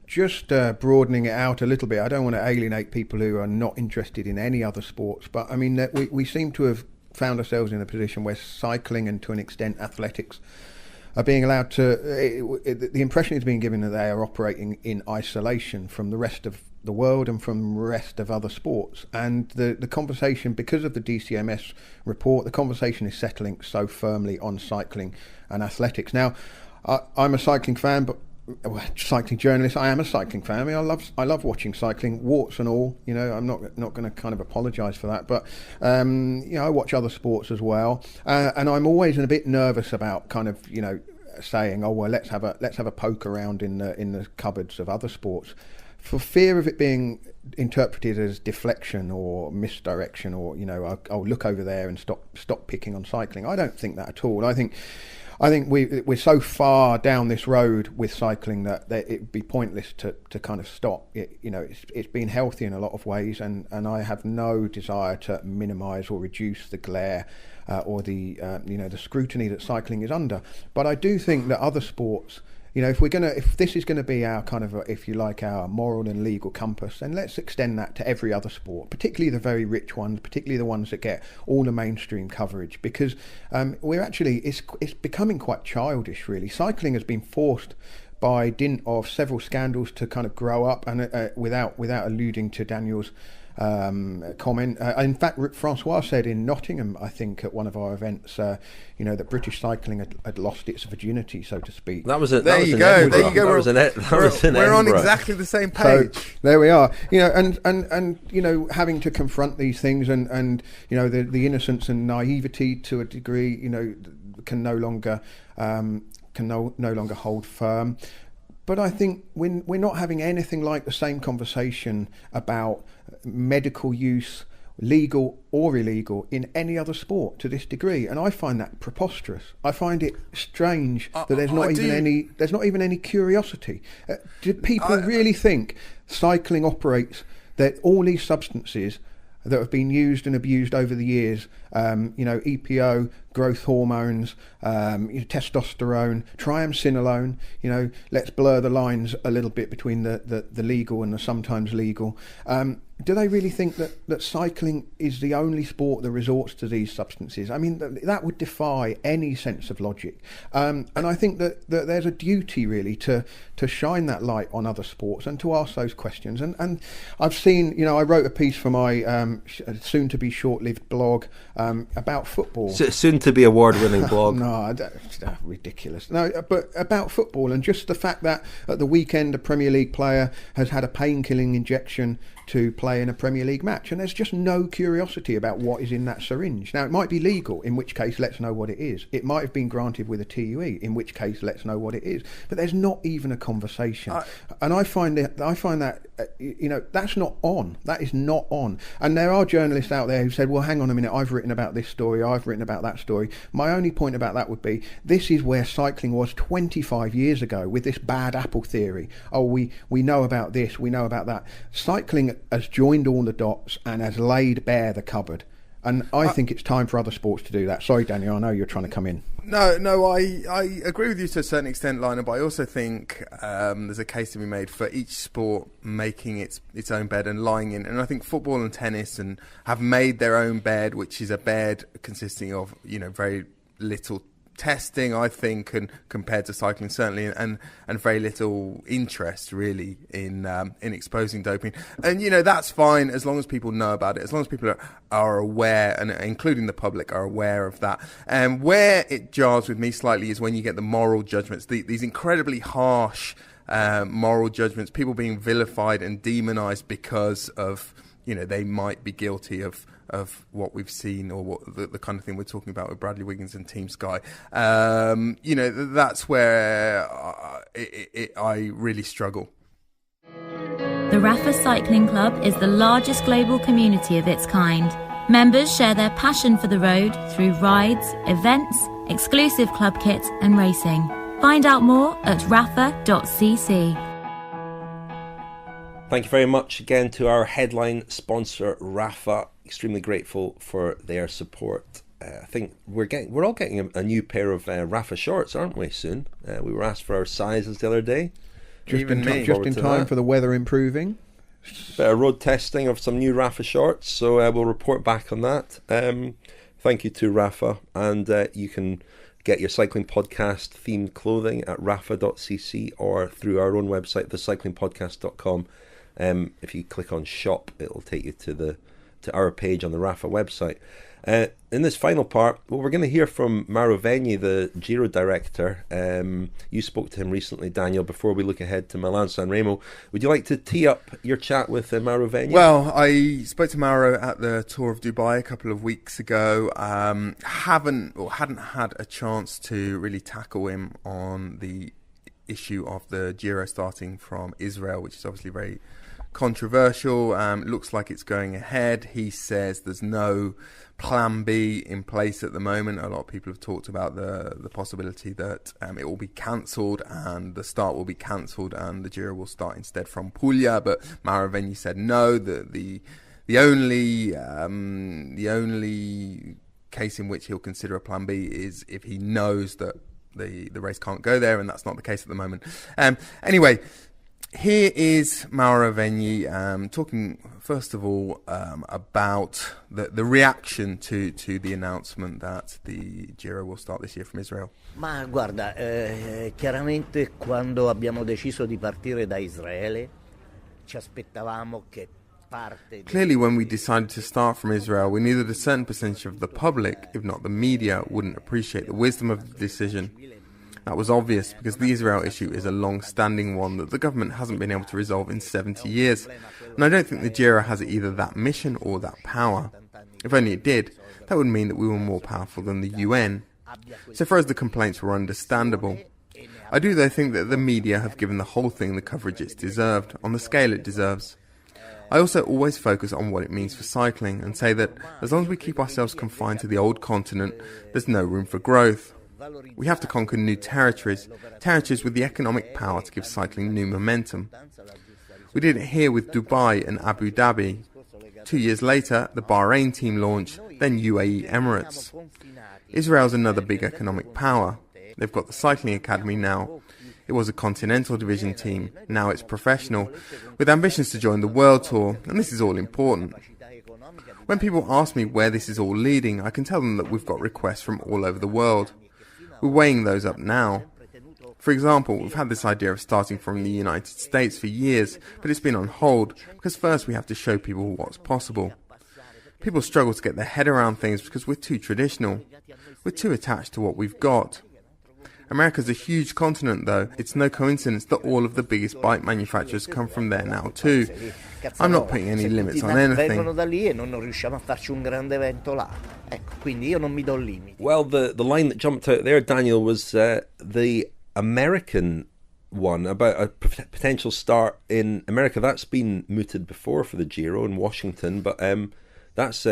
Just broadening it out a little bit. I don't want to alienate people who are not interested in any other sports, but I mean we seem to have found ourselves in a position where cycling and to an extent athletics are being allowed to, the impression is being given that they are operating in isolation from the rest of the world and from the rest of other sports. And the conversation, because of the DCMS report, the conversation is settling so firmly on cycling and athletics. Now, I'm a cycling fan, but cycling journalist. I am a cycling fan. I mean, I love watching cycling, warts and all. You know, I'm not going to kind of apologise for that. But you know, I watch other sports as well, and I'm always a bit nervous about kind of, you know, saying, oh well, let's have a poke around in the cupboards of other sports, for fear of it being interpreted as deflection or misdirection, or, you know, I'll look over there and stop picking on cycling. I don't think that at all. I think we're so far down this road with cycling that it'd be pointless to kind of stop. You know, it's been healthy in a lot of ways, and I have no desire to minimise or reduce the glare or the you know, the scrutiny that cycling is under. But I do think that other sports, you know, if this is going to be our kind of, if you like, our moral and legal compass, then let's extend that to every other sport, particularly the very rich ones, particularly the ones that get all the mainstream coverage, because it's becoming quite childish, really. Cycling has been forced by dint of several scandals to kind of grow up, and without alluding to Daniel's comment. In fact, Francois said in Nottingham, I think, at one of our events, you know, that British cycling had lost its virginity, so to speak. That was it. There you go. We're on exactly the same page. So, there we are. You know, and you know, having to confront these things, and you know, the innocence and naivety to a degree, you know, can no longer hold firm. But I think we're not having anything like the same conversation about medical use, legal or illegal, in any other sport to this degree, and I find that preposterous. I find it strange that there's not even any curiosity. Do people really think cycling operates, that all these substances that have been used and abused over the years, you know, EPO, growth hormones, testosterone, triamcinolone, you know, let's blur the lines a little bit between the legal and the sometimes legal. Do they really think that cycling is the only sport that resorts to these substances? I mean, that would defy any sense of logic. And I think that there's a duty, really, to shine that light on other sports and to ask those questions. And I've seen, you know, I wrote a piece for my soon-to-be short-lived blog about football. Soon-to-be award-winning blog. No, that's ridiculous. No, but about football, and just the fact that at the weekend a Premier League player has had a pain-killing injection to play in a Premier League match, and there's just no curiosity about what is in that syringe. Now, it might be legal, in which case let's know what it is. It might have been granted with a TUE, in which case let's know what it is. But there's not even a conversation, and I find that you know, that's not on. That is not on. And there are journalists out there who said, well, hang on a minute, I've written about this story, I've written about that story. My only point about that would be, this is where cycling was 25 years ago with this bad apple theory. Oh, we know about this, we know about that. Cycling has joined all the dots and has laid bare the cupboard. And I think it's time for other sports to do that. Sorry, Daniel, I know you're trying to come in. No, I agree with you to a certain extent, Lionel, but I also think there's a case to be made for each sport making its own bed and lying in. And I think football and tennis have made their own bed, which is a bed consisting of, you know, very little testing, I think, and compared to cycling certainly, and very little interest really in exposing doping. And that's fine as long as people know about it, as long as people are aware, and including the public are aware of that. And where it jars with me slightly is when you get the moral judgments, these incredibly harsh moral judgments, people being vilified and demonized because of they might be guilty of what we've seen, or what the kind of thing we're talking about with Bradley Wiggins and Team Sky. That's where I really struggle. The Rapha Cycling Club is the largest global community of its kind. Members share their passion for the road through rides, events, exclusive club kit and racing. Find out more at rapha.cc. Thank you very much again to our headline sponsor, Rapha. Extremely grateful for their support. I think we're all getting a new pair of Rapha shorts, aren't we? Soon. We were asked for our sizes the other day. Just in time for the weather improving. Bit of road testing of some new Rapha shorts, so we'll report back on that. Thank you to Rapha, and you can get your cycling podcast themed clothing at rapha.cc or through our own website, thecyclingpodcast.com. If you click on shop, it'll take you to our page on the Rapha website. In this final part, we're going to hear from Mauro Vegni, the Giro director. You spoke to him recently, Daniel, before we look ahead to Milan-San Remo. Would you like to tee up your chat with Mauro Vegni? Well, I spoke to Mauro at the Tour of Dubai a couple of weeks ago. Hadn't had a chance to really tackle him on the issue of the Giro starting from Israel, which is obviously very controversial. Looks like it's going ahead. He says there's no plan B in place at the moment. A lot of people have talked about the possibility that it will be cancelled and the start will be cancelled and the Giro will start instead from Puglia. But Mauro Vegni said no. The only case in which he'll consider a plan B is if he knows that the race can't go there, and that's not the case at the moment. Anyway, here is Mauro Vegni talking first of all about the reaction to the announcement that the Giro will start this year from Israel. Ma guarda, chiaramente quando abbiamo deciso di partire da Israele ci aspettavamo che parte. Clearly, when we decided to start from Israel, we knew that a certain percentage of the public, if not the media, wouldn't appreciate the wisdom of the decision. That was obvious because the Israel issue is a long-standing one that the government hasn't been able to resolve in 70 years. And I don't think the Giro has either that mission or that power. If only it did, that would mean that we were more powerful than the UN. So far as the complaints were understandable. I do though think that the media have given the whole thing the coverage it's deserved, on the scale it deserves. I also always focus on what it means for cycling and say that as long as we keep ourselves confined to the old continent, there's no room for growth. We have to conquer new territories with the economic power to give cycling new momentum. We did it here with Dubai and Abu Dhabi. 2 years later, the Bahrain team launched, then UAE Emirates. Israel's another big economic power. They've got the cycling academy now. It was a continental division team, now it's professional, with ambitions to join the World Tour, and this is all important. When people ask me where this is all leading, I can tell them that we've got requests from all over the world. We're weighing those up now. For example, we've had this idea of starting from the United States for years, but it's been on hold, because first we have to show people what's possible. People struggle to get their head around things because we're too traditional. We're too attached to what we've got. America's a huge continent though. It's no coincidence that all of the biggest bike manufacturers come from there now too. I'm not putting any limits on anything. Well, the line that jumped out there, Daniel, was the American one about a potential start in America. That's been mooted before for the Giro in Washington, but that's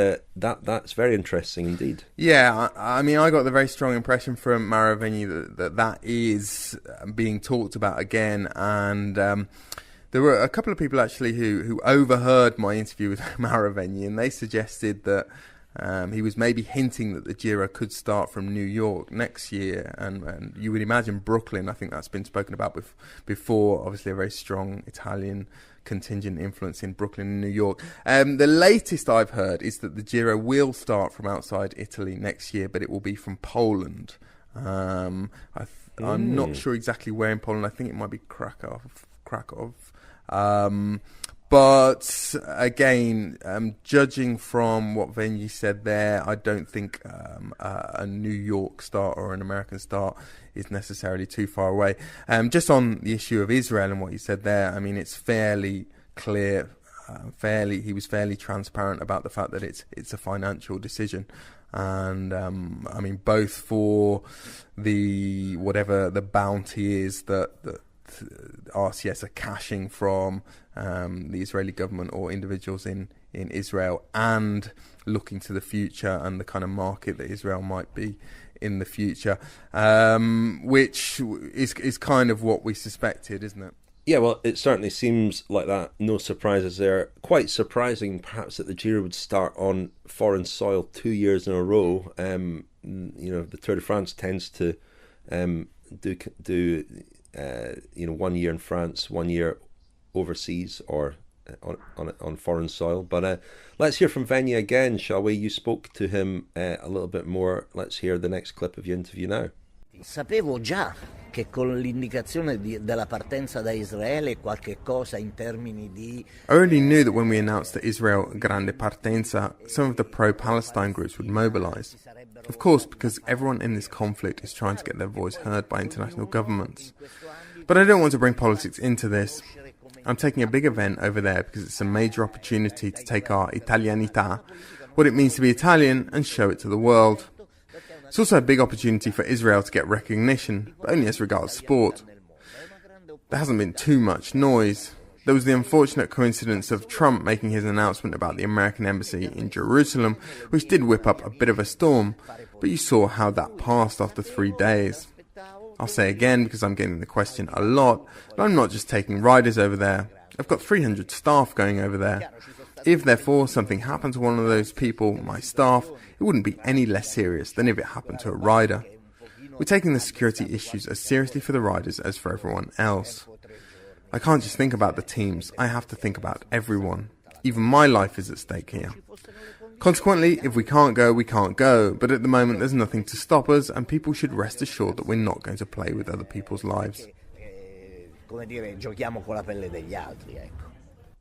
very interesting indeed. Yeah, I mean, I got the very strong impression from Mauro Vegni that is being talked about again, and there were a couple of people actually who overheard my interview with Mauro Vegni, and they suggested that He was maybe hinting that the Giro could start from New York next year, and you would imagine Brooklyn. I think that's been spoken about before. Obviously, a very strong Italian contingent influence in Brooklyn and New York. The latest I've heard is that the Giro will start from outside Italy next year, but it will be from Poland. I'm not sure exactly where in Poland. I think it might be Krakow. But again, judging from what Vegni said there, I don't think a New York start or an American start is necessarily too far away. Just on the issue of Israel and what you said there, I mean, it's fairly clear. He was fairly transparent about the fact that it's a financial decision. And I mean, both for the whatever the bounty is that RCS are cashing from the Israeli government or individuals in Israel, and looking to the future and the kind of market that Israel might be in the future, which is kind of what we suspected, isn't it? Yeah, well, it certainly seems like that. No surprises there. Quite surprising, perhaps, that the Giro would start on foreign soil 2 years in a row. The Tour de France tends to do 1 year in France, 1 year overseas or on foreign soil. But let's hear from Vegni again, shall we? You spoke to him a little bit more. Let's hear the next clip of your interview now. Sapevo già che con l'indicazione della partenza da Israele qualche cosa in termini di... I already knew that when we announced the Israel Grande Partenza, some of the pro-Palestine groups would mobilise. Of course, because everyone in this conflict is trying to get their voice heard by international governments. But I don't want to bring politics into this. I'm taking a big event over there because it's a major opportunity to take our Italianità, what it means to be Italian, and show it to the world. It's also a big opportunity for Israel to get recognition, but only as regards sport. There hasn't been too much noise. There was the unfortunate coincidence of Trump making his announcement about the American embassy in Jerusalem, which did whip up a bit of a storm, but you saw how that passed after 3 days. I'll say again, because I'm getting the question a lot, but I'm not just taking riders over there. I've got 300 staff going over there. If, therefore, something happened to one of those people, my staff, it wouldn't be any less serious than if it happened to a rider. We're taking the security issues as seriously for the riders as for everyone else. I can't just think about the teams, I have to think about everyone. Even my life is at stake here. Consequently, if we can't go, we can't go, but at the moment there's nothing to stop us, and people should rest assured that we're not going to play with other people's lives.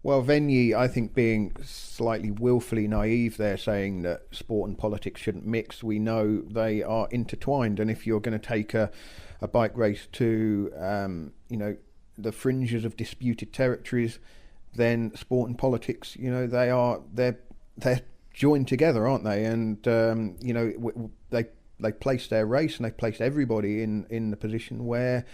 Well, Vegni, I think, being slightly willfully naive there, saying that sport and politics shouldn't mix. We know they are intertwined, and if you're going to take a bike race to the fringes of disputed territories, then sport and politics, they're joined together, aren't they? And they place their race, and they place everybody in the position where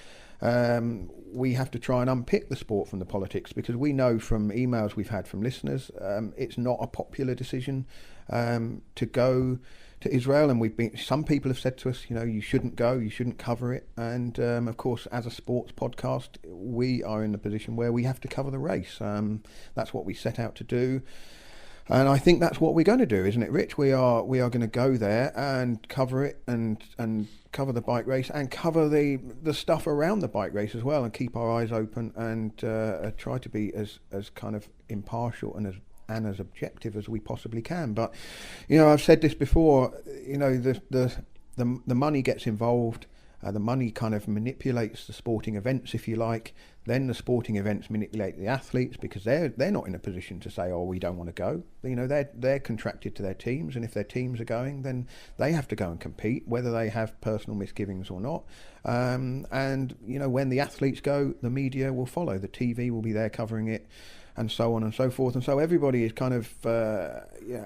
we have to try and unpick the sport from the politics, because we know from emails we've had from listeners, it's not a popular decision to go to Israel, and some people have said to us, you shouldn't go, you shouldn't cover it, and of course, as a sports podcast, we are in the position where we have to cover the race. That's what we set out to do. And I think that's what we're going to do, isn't it, Rich? We are going to go there and cover it, and cover the bike race, and cover the stuff around the bike race as well, and keep our eyes open, and try to be as kind of impartial and as objective as we possibly can. But I've said this before. The money gets involved. The money kind of manipulates the sporting events, if you like. Then the sporting events manipulate the athletes, because they're not in a position to say, we don't want to go. They're contracted to their teams, and if their teams are going, then they have to go and compete, whether they have personal misgivings or not. And when the athletes go, the media will follow. The TV will be there covering it, and so on and so forth. And so everybody is kind of,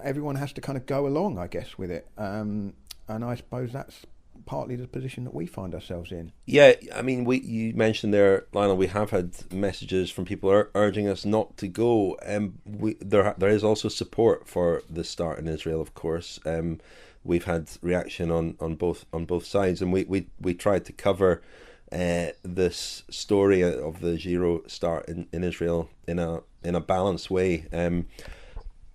everyone has to kind of go along, I guess, with it. And I suppose that's partly the position that we find ourselves in. Yeah, I mean, you mentioned there, Lionel, we have had messages from people urging us not to go. There is also support for the start in Israel, of course. We've had reaction on both sides, and we tried to cover this story of the Giro start in Israel in a balanced way.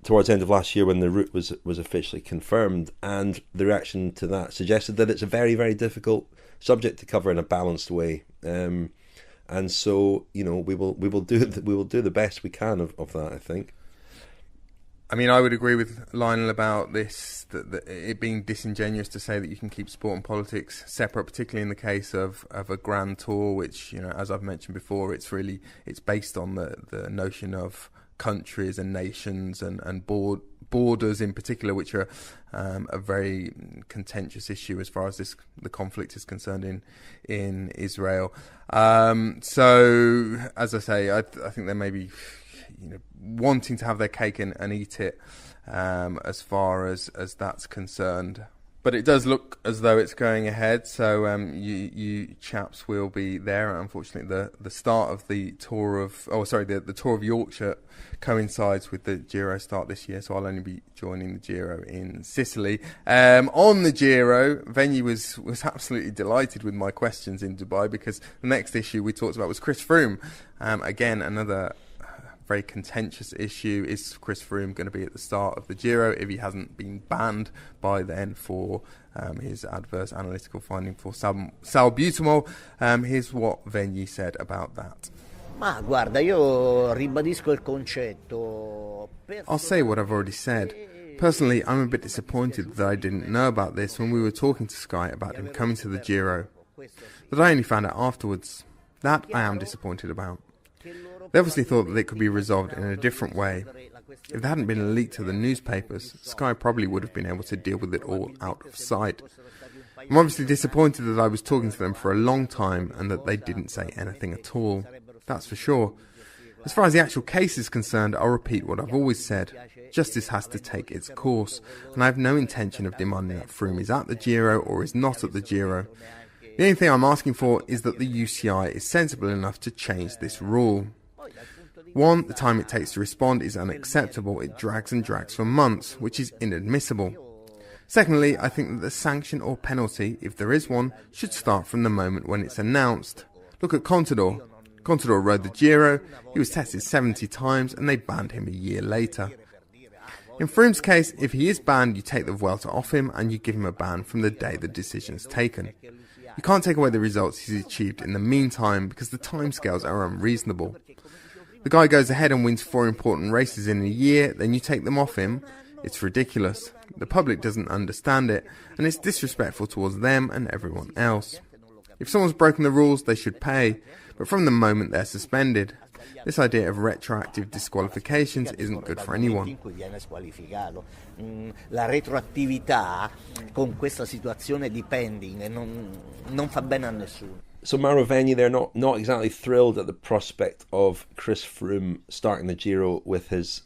towards the end of last year when the route was officially confirmed, and the reaction to that suggested that it's a very, very difficult subject to cover in a balanced way. And so, we will do the best we can of that, I think. I mean, I would agree with Lionel about this, that it being disingenuous to say that you can keep sport and politics separate, particularly in the case of a Grand Tour, which, as I've mentioned before, it's based on the notion of countries and nations and borders in particular, which are a very contentious issue as far as the conflict is concerned in Israel. So, as I say, I think there may be wanting to have their cake and eat it as far as that's concerned. But it does look as though it's going ahead, so you chaps will be there. Unfortunately, the start of the Tour of... the Tour of Yorkshire coincides with the Giro start this year, so I'll only be joining the Giro in Sicily. On the Giro, Vegni was absolutely delighted with my questions in Dubai, because the next issue we talked about was Chris Froome. Again, another very contentious issue. Is Chris Froome going to be at the start of the Giro if he hasn't been banned by then for his adverse analytical finding for salbutamol? Here's what Vegni said about that. I'll say what I've already said. Personally, I'm a bit disappointed that I didn't know about this when we were talking to Sky about him coming to the Giro, that I only found out afterwards. That I am disappointed about. They obviously thought that it could be resolved in a different way. If there hadn't been a leak to the newspapers, Sky probably would have been able to deal with it all out of sight. I'm obviously disappointed that I was talking to them for a long time and that they didn't say anything at all. That's for sure. As far as the actual case is concerned, I'll repeat what I've always said. Justice has to take its course, and I have no intention of demanding that Froome is at the Giro or is not at the Giro. The only thing I'm asking for is that the UCI is sensible enough to change this rule. 1, the time it takes to respond is unacceptable. It drags and drags for months, which is inadmissible. Secondly, I think that the sanction or penalty, if there is one, should start from the moment when it's announced. Look at Contador. Contador rode the Giro, he was tested 70 times and they banned him a year later. In Froome's case, if he is banned, you take the Vuelta off him and you give him a ban from the day the decision is taken. You can't take away the results he's achieved in the meantime because the timescales are unreasonable. The guy goes ahead and wins 4 important races in a year, then you take them off him. It's ridiculous. The public doesn't understand it, and it's disrespectful towards them and everyone else. If someone's broken the rules, they should pay, but from the moment they're suspended. This idea of retroactive disqualifications isn't good for anyone. La retroattività con questa situazione di pending non fa bene a nessuno. So Mauro Vegni, they're not exactly thrilled at the prospect of Chris Froome starting the Giro with his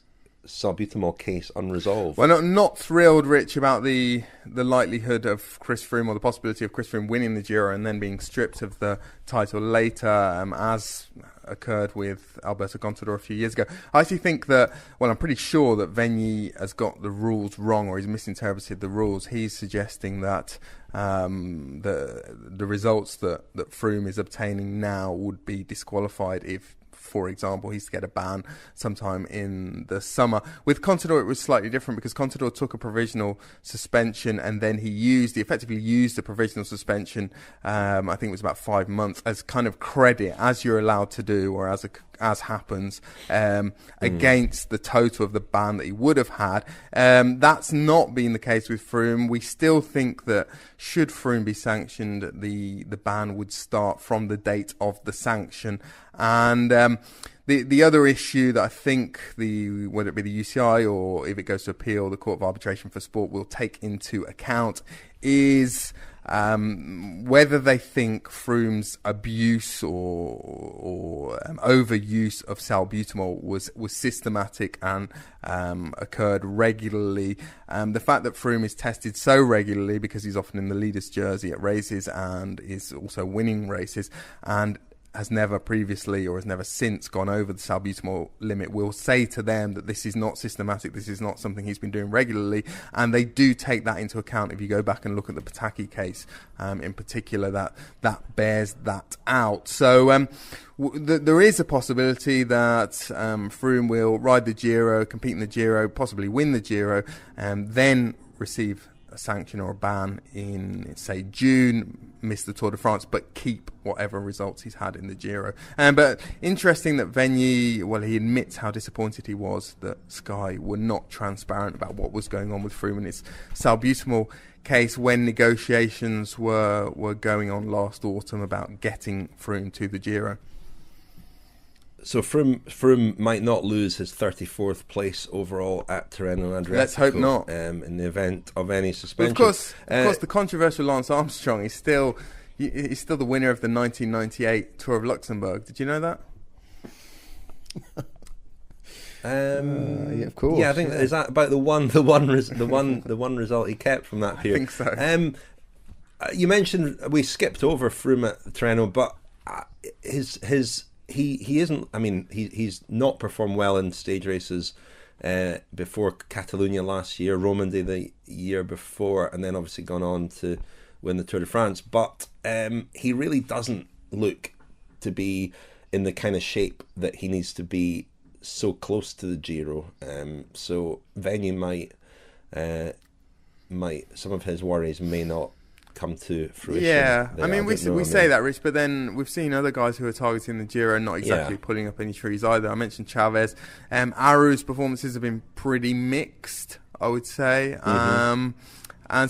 salbutamol case unresolved. Well, not thrilled, Rich, about the likelihood of Chris Froome or the possibility of Chris Froome winning the Giro and then being stripped of the title later, as occurred with Alberto Contador a few years ago. I actually think that, well, I'm pretty sure that Vegni has got the rules wrong or he's misinterpreted the rules. He's suggesting that the results that Froome is obtaining now would be disqualified if, for example, he's to get a ban sometime in the summer. With Contador, it was slightly different because Contador took a provisional suspension and then he effectively used the provisional suspension, I think it was about 5 months, as kind of credit, as you're allowed to do, or as happens, against the total of the ban that he would have had. That's not been the case with Froome. We still think that should Froome be sanctioned, the ban would start from the date of the sanction. And the other issue that I think whether it be the UCI or if it goes to appeal, the Court of Arbitration for Sport will take into account is whether they think Froome's abuse or overuse of salbutamol was systematic and occurred regularly. The fact that Froome is tested so regularly because he's often in the leader's jersey at races and is also winning races and has never previously or has never since gone over the salbutamol limit, will say to them that this is not systematic, this is not something he's been doing regularly, and they do take that into account. If you go back and look at the Pataki case in particular, that bears that out. So there is a possibility that Froome will ride the Giro, compete in the Giro, possibly win the Giro, and then receive a sanction or a ban in, say, June, miss the Tour de France, but keep whatever results he's had in the Giro. But interesting that Vegni, well, he admits how disappointed he was that Sky were not transparent about what was going on with Froome in his salbutamol case when negotiations were going on last autumn about getting Froome to the Giro. So Froome might not lose his 34th place overall at Tirreno-Adriatico. Let's hope not. In the event of any suspension. But of course, the controversial Lance Armstrong is still the winner of the 1998 Tour of Luxembourg. Did you know that? Yeah, of course. Yeah, I think is that about the one result he kept from that period. I think so. You mentioned we skipped over Froome at Tirreno, but he isn't. I mean, he's not performed well in stage races before Catalonia last year, Romandy the year before, and then obviously gone on to win the Tour de France. But he really doesn't look to be in the kind of shape that he needs to be so close to the Giro. So Vegni might some of his worries may not come to fruition. Yeah, I mean, we say that, Rich, but then we've seen other guys who are targeting the Giro not exactly pulling up any trees either. I mentioned Chavez. Aru's performances have been pretty mixed, I would say. And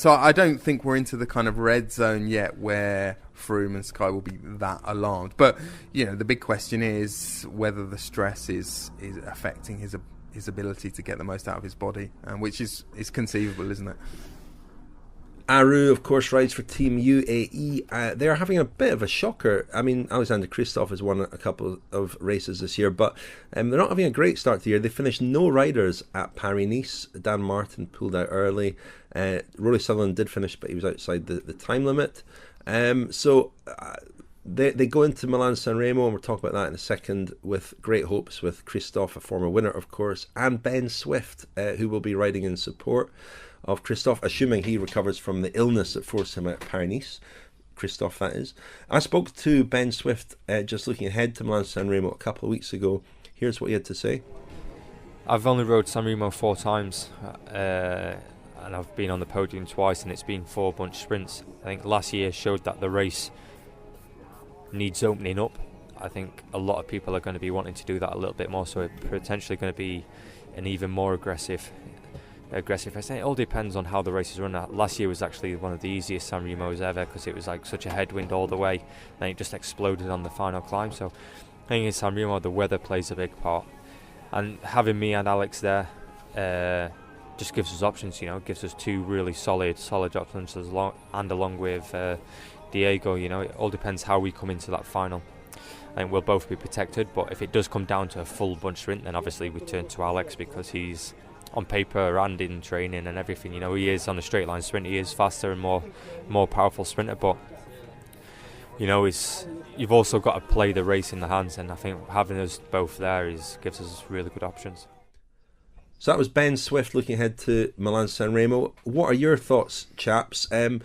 so I don't think we're into the kind of red zone yet where Froome and Sky will be that alarmed. But, you know, the big question is whether the stress is affecting his ability to get the most out of his body, which is conceivable, isn't it? Aru, of course, rides for Team UAE. They're having a bit of a shocker. I mean, Alexander Kristoff has won a couple of races this year, but they're not having a great start to the year. They finished no riders at Paris-Nice. Dan Martin pulled out early. Rory Sutherland did finish, but he was outside the time limit. So they go into Milan-San Remo, and we'll talk about that in a second, with great hopes with Kristoff, a former winner, of course, and Ben Swift, who will be riding in support of Kristoff, assuming he recovers from the illness that forced him out of Paris-Nice. Kristoff, that is. I spoke to Ben Swift just looking ahead to Milan-San Remo a couple of weeks ago. Here's what he had to say. I've only rode San Remo 4 times, and I've been on the podium twice, and it's been 4 bunch sprints. I think last year showed that the race needs opening up. I think a lot of people are going to be wanting to do that a little bit more, so it's potentially going to be an even more aggressive race. It all depends on how the race is run. Last year was actually one of the easiest San Remos ever because it was like such a headwind all the way, then it just exploded on the final climb. So I think in San Remo the weather plays a big part, and having me and Alex there just gives us options, you know, gives us 2 really solid options along with Diego. You know, it all depends how we come into that final. I think we'll both be protected, but if it does come down to a full bunch sprint, then obviously we turn to Alex because he's on paper and in training and everything, you know, he is on a straight line sprint, he is faster and more powerful sprinter, but you know, you've also got to play the race in the hands, and I think having us both there gives us really good options. So that was Ben Swift looking ahead to Milan-San Remo. What are your thoughts, chaps? The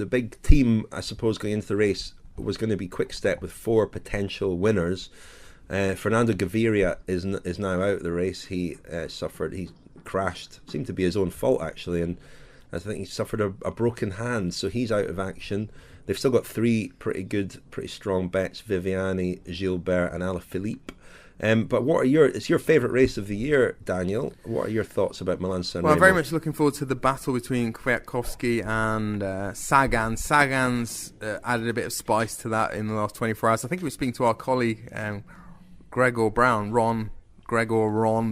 big team, I suppose, going into the race was going to be Quick Step with 4 potential winners. Fernando Gaviria is now out of the race. He crashed. Seemed to be his own fault, actually, and I think he suffered a broken hand, so he's out of action. They've still got 3 pretty strong bets: Viviani, Gilbert, and Alaphilippe. But it's your favourite race of the year, Daniel. What are your thoughts about Milan-San Remo? Well, I'm very much looking forward to the battle between Kwiatkowski and Sagan. Sagan's added a bit of spice to that in the last 24 hours. I think we were speaking to our colleague Ron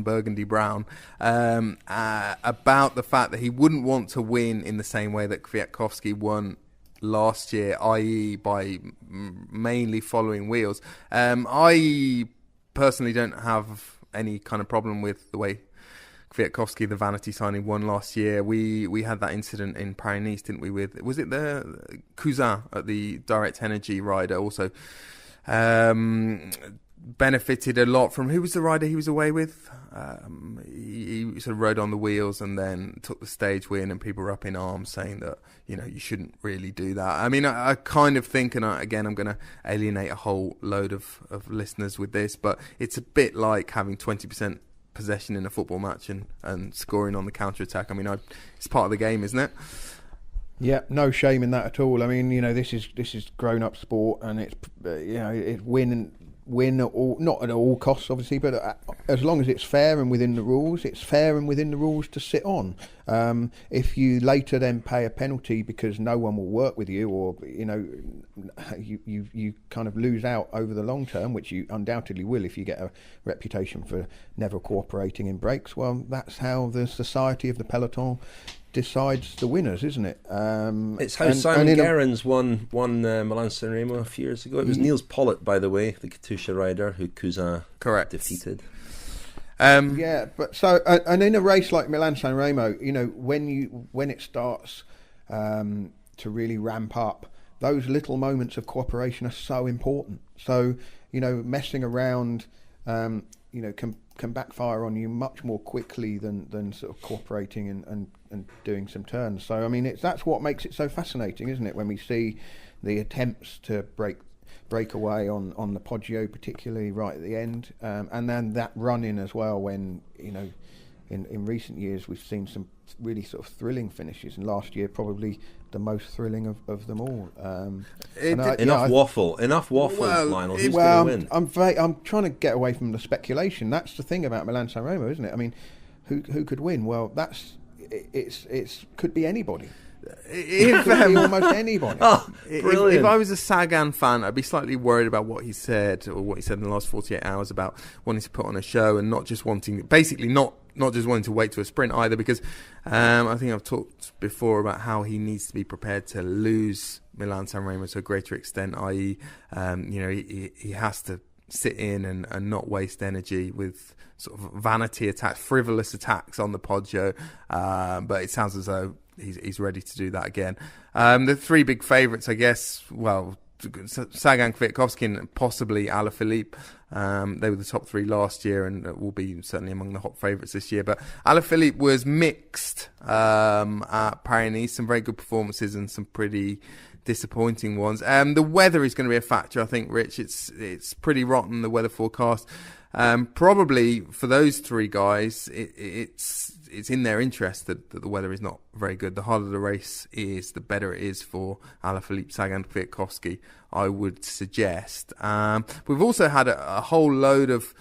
Burgundy Brown about the fact that he wouldn't want to win in the same way that Kwiatkowski won last year, i.e. by mainly following wheels. I personally don't have any kind of problem with the way Kwiatkowski, the vanity signing, won last year. We had that incident in Paris-Nice, didn't we? Was it the Cousin at the Direct Energy rider also? benefited a lot from, who was the rider he was away with? He sort of rode on the wheels and then took the stage win, and people were up in arms saying that, you shouldn't really do that. I mean, I kind of think, and again, I'm going to alienate a whole load of listeners with this, but it's a bit like having 20% possession in a football match and scoring on the counter-attack. I mean, it's part of the game, isn't it? Yeah, no shame in that at all. I mean, this is grown-up sport, and it's it's win at all, not at all costs, obviously, but as long as it's fair and within the rules, it's fair and within the rules to sit on. If you later then pay a penalty because no one will work with you, or you kind of lose out over the long term, which you undoubtedly will if you get a reputation for never cooperating in breaks. Well, that's how the society of the peloton decides the winners, isn't it? It's how Simon Gerrans won Milan-San Remo a few years ago. It was Niels Pollitt, by the way, the Katusha rider who Cousin defeated. Yeah, but so and in a race like Milan-San Remo, when it starts to really ramp up, those little moments of cooperation are so important. So messing around, can backfire on you much more quickly than sort of cooperating and doing some turns. So I mean, that's what makes it so fascinating, isn't it? When we see the attempts to break away on the Poggio, particularly right at the end, and then that run in as well. When in recent years we've seen some really sort of thrilling finishes, and last year probably the most thrilling of them all. Enough waffle, Lionel. Who's going to win? I'm trying to get away from the speculation. That's the thing about Milan-San Remo, isn't it? I mean, who could win? Well, it's could be anybody. It could be almost anybody. If I was a Sagan fan, I'd be slightly worried about what he said in the last 48 hours about wanting to put on a show and not just wanting to wait to a sprint either, because I think I've talked before about how he needs to be prepared to lose Milan-San Remo to a greater extent, i.e. He has to sit in and not waste energy with sort of vanity attacks, frivolous attacks on the Poggio, but it sounds as though he's ready to do that again. The three big favourites, I guess, Sagan, Kwiatkowski and possibly Alaphilippe. They were the top three last year and will be certainly among the hot favourites this year. But Alaphilippe was mixed at Paris-Nice, some very good performances and some pretty disappointing ones. The weather is going to be a factor, I think, Rich. It's pretty rotten, the weather forecast. Probably for those three guys, it's in their interest that the weather is not very good. The harder the race is, the better it is for Alaphilippe, Sagan, Kwiatkowski, I would suggest. We've also had a whole load of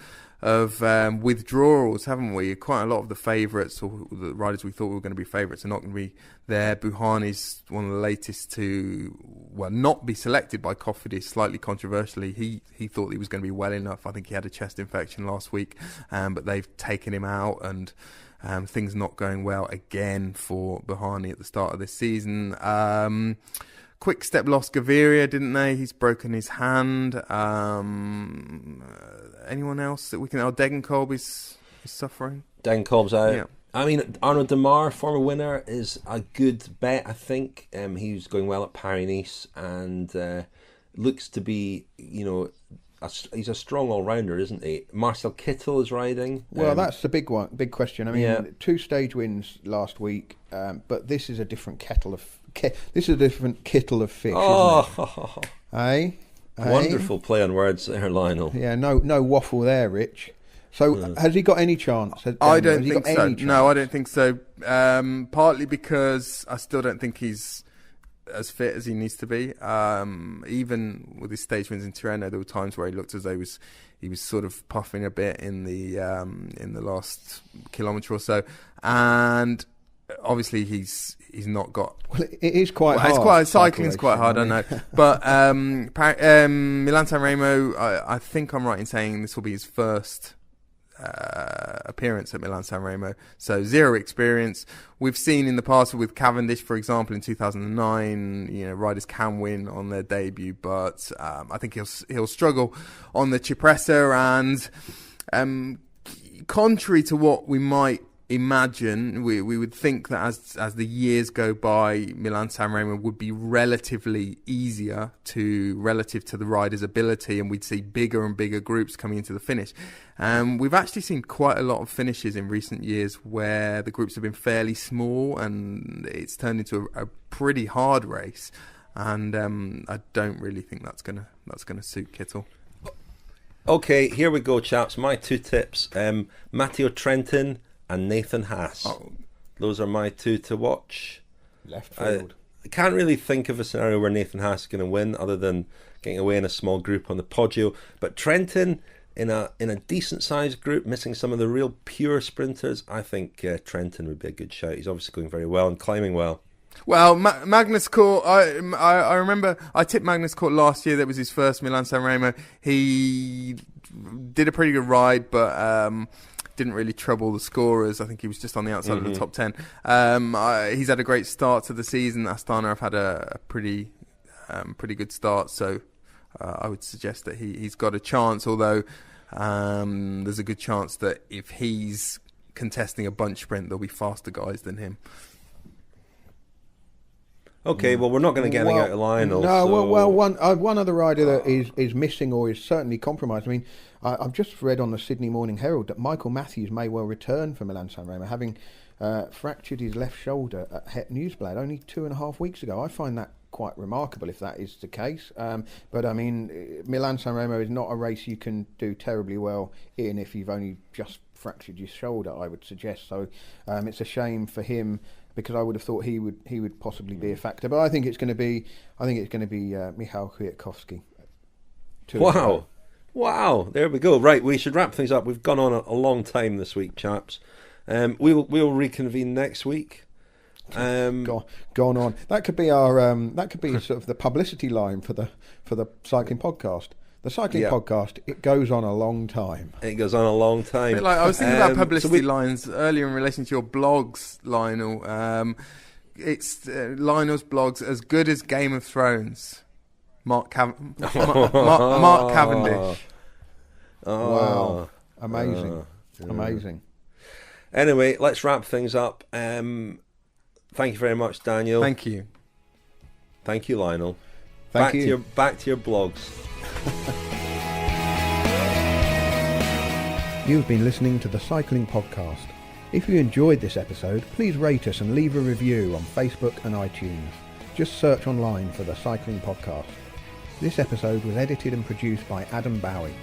withdrawals, haven't we? Quite a lot of the favourites, or the riders we thought were going to be favourites, are not going to be there. Buhani's one of the latest to not be selected by Cofidis, slightly controversially. He thought he was going to be well enough. I think he had a chest infection last week, but they've taken him out, and things not going well again for Birnie at the start of this season. Quick Step lost Gaviria, didn't they? He's broken his hand. Anyone else that we can... Degenkolb is suffering. Degenkolb's out. Yeah. I mean, Arnaud Démare, former winner, is a good bet, I think. He's going well at Paris-Nice and looks to be, he's a strong all-rounder, isn't he? Marcel Kittel is riding. Well, that's the big question. I mean, 2 stage wins last week, but this is a different kettle of fish, isn't it? Eh? Wonderful play on words there, Lionel. Yeah, no waffle there, Rich. So has he got any chance? I don't think so. No, I don't think so. Partly because I still don't think he's as fit as he needs to be. Even with his stage wins in Tirreno, there were times where he looked as though he was sort of puffing a bit in the last kilometre or so, and obviously he's not got. Well, it is quite hard. Cycling's quite hard, I know. But Milan-San Remo, I think I'm right in saying this will be his first appearance at Milan-San Remo, so zero experience. We've seen in the past with Cavendish, for example, in 2009, riders can win on their debut, but I think he'll struggle on the Cipressa, and contrary to what we might imagine, we would think that as the years go by, Milan-San Remo would be relatively easier relative to the rider's ability, and we'd see bigger and bigger groups coming into the finish. We've actually seen quite a lot of finishes in recent years where the groups have been fairly small and it's turned into a pretty hard race. And I don't really think that's gonna suit Kittel. Okay, here we go, chaps. My 2 tips: Matteo Trentin and Nathan Haas. Those are my 2 to watch. Left field. I can't really think of a scenario where Nathan Haas is going to win, other than getting away in a small group on the Poggio. But Trentin, in a decent sized group, missing some of the real pure sprinters, I think Trentin would be a good shout. He's obviously going very well and climbing well. Well, Magnus Cort, I remember I tipped Magnus Cort last year. That was his first Milan-San Remo. He did a pretty good ride, but didn't really trouble the scorers. I think he was just on the outside of the top 10. He's had a great start to the season. Astana have had a pretty good start, so I would suggest that he's got a chance, although there's a good chance that if he's contesting a bunch sprint, there'll be faster guys than him. Okay, well, we're not going to get anything out of Lionel. No, so... well, one other rider that is missing or is certainly compromised. I mean, I've just read on the Sydney Morning Herald that Michael Matthews may well return for Milan-San Remo, having fractured his left shoulder at Het Nieuwsblad only 2.5 weeks ago. I find that quite remarkable if that is the case. But I mean, Milan-San Remo is not a race you can do terribly well in if you've only just fractured your shoulder, I would suggest. So it's a shame for him, because I would have thought he would possibly be a factor. But I think it's going to be Michał Kwiatkowski. Wow, there we go. Right, we should wrap things up. We've gone on a long time this week, chaps. We'll reconvene next week. Gone on. That could be our sort of the publicity line for the cycling podcast. The cycling podcast, it goes on a long time. It goes on a long time. Like, I was thinking about publicity lines earlier in relation to your blogs, Lionel. It's Lionel's blogs, as good as Game of Thrones. Mark Cavendish. Wow. Amazing. Amazing. Anyway, let's wrap things up. Thank you very much, Daniel. Thank you. Thank you, Lionel. Back to your blogs. You've been listening to the Cycling Podcast. If you enjoyed this episode, please rate us and leave a review on Facebook and iTunes. Just search online for the Cycling Podcast. This episode was edited and produced by Adam Bowie.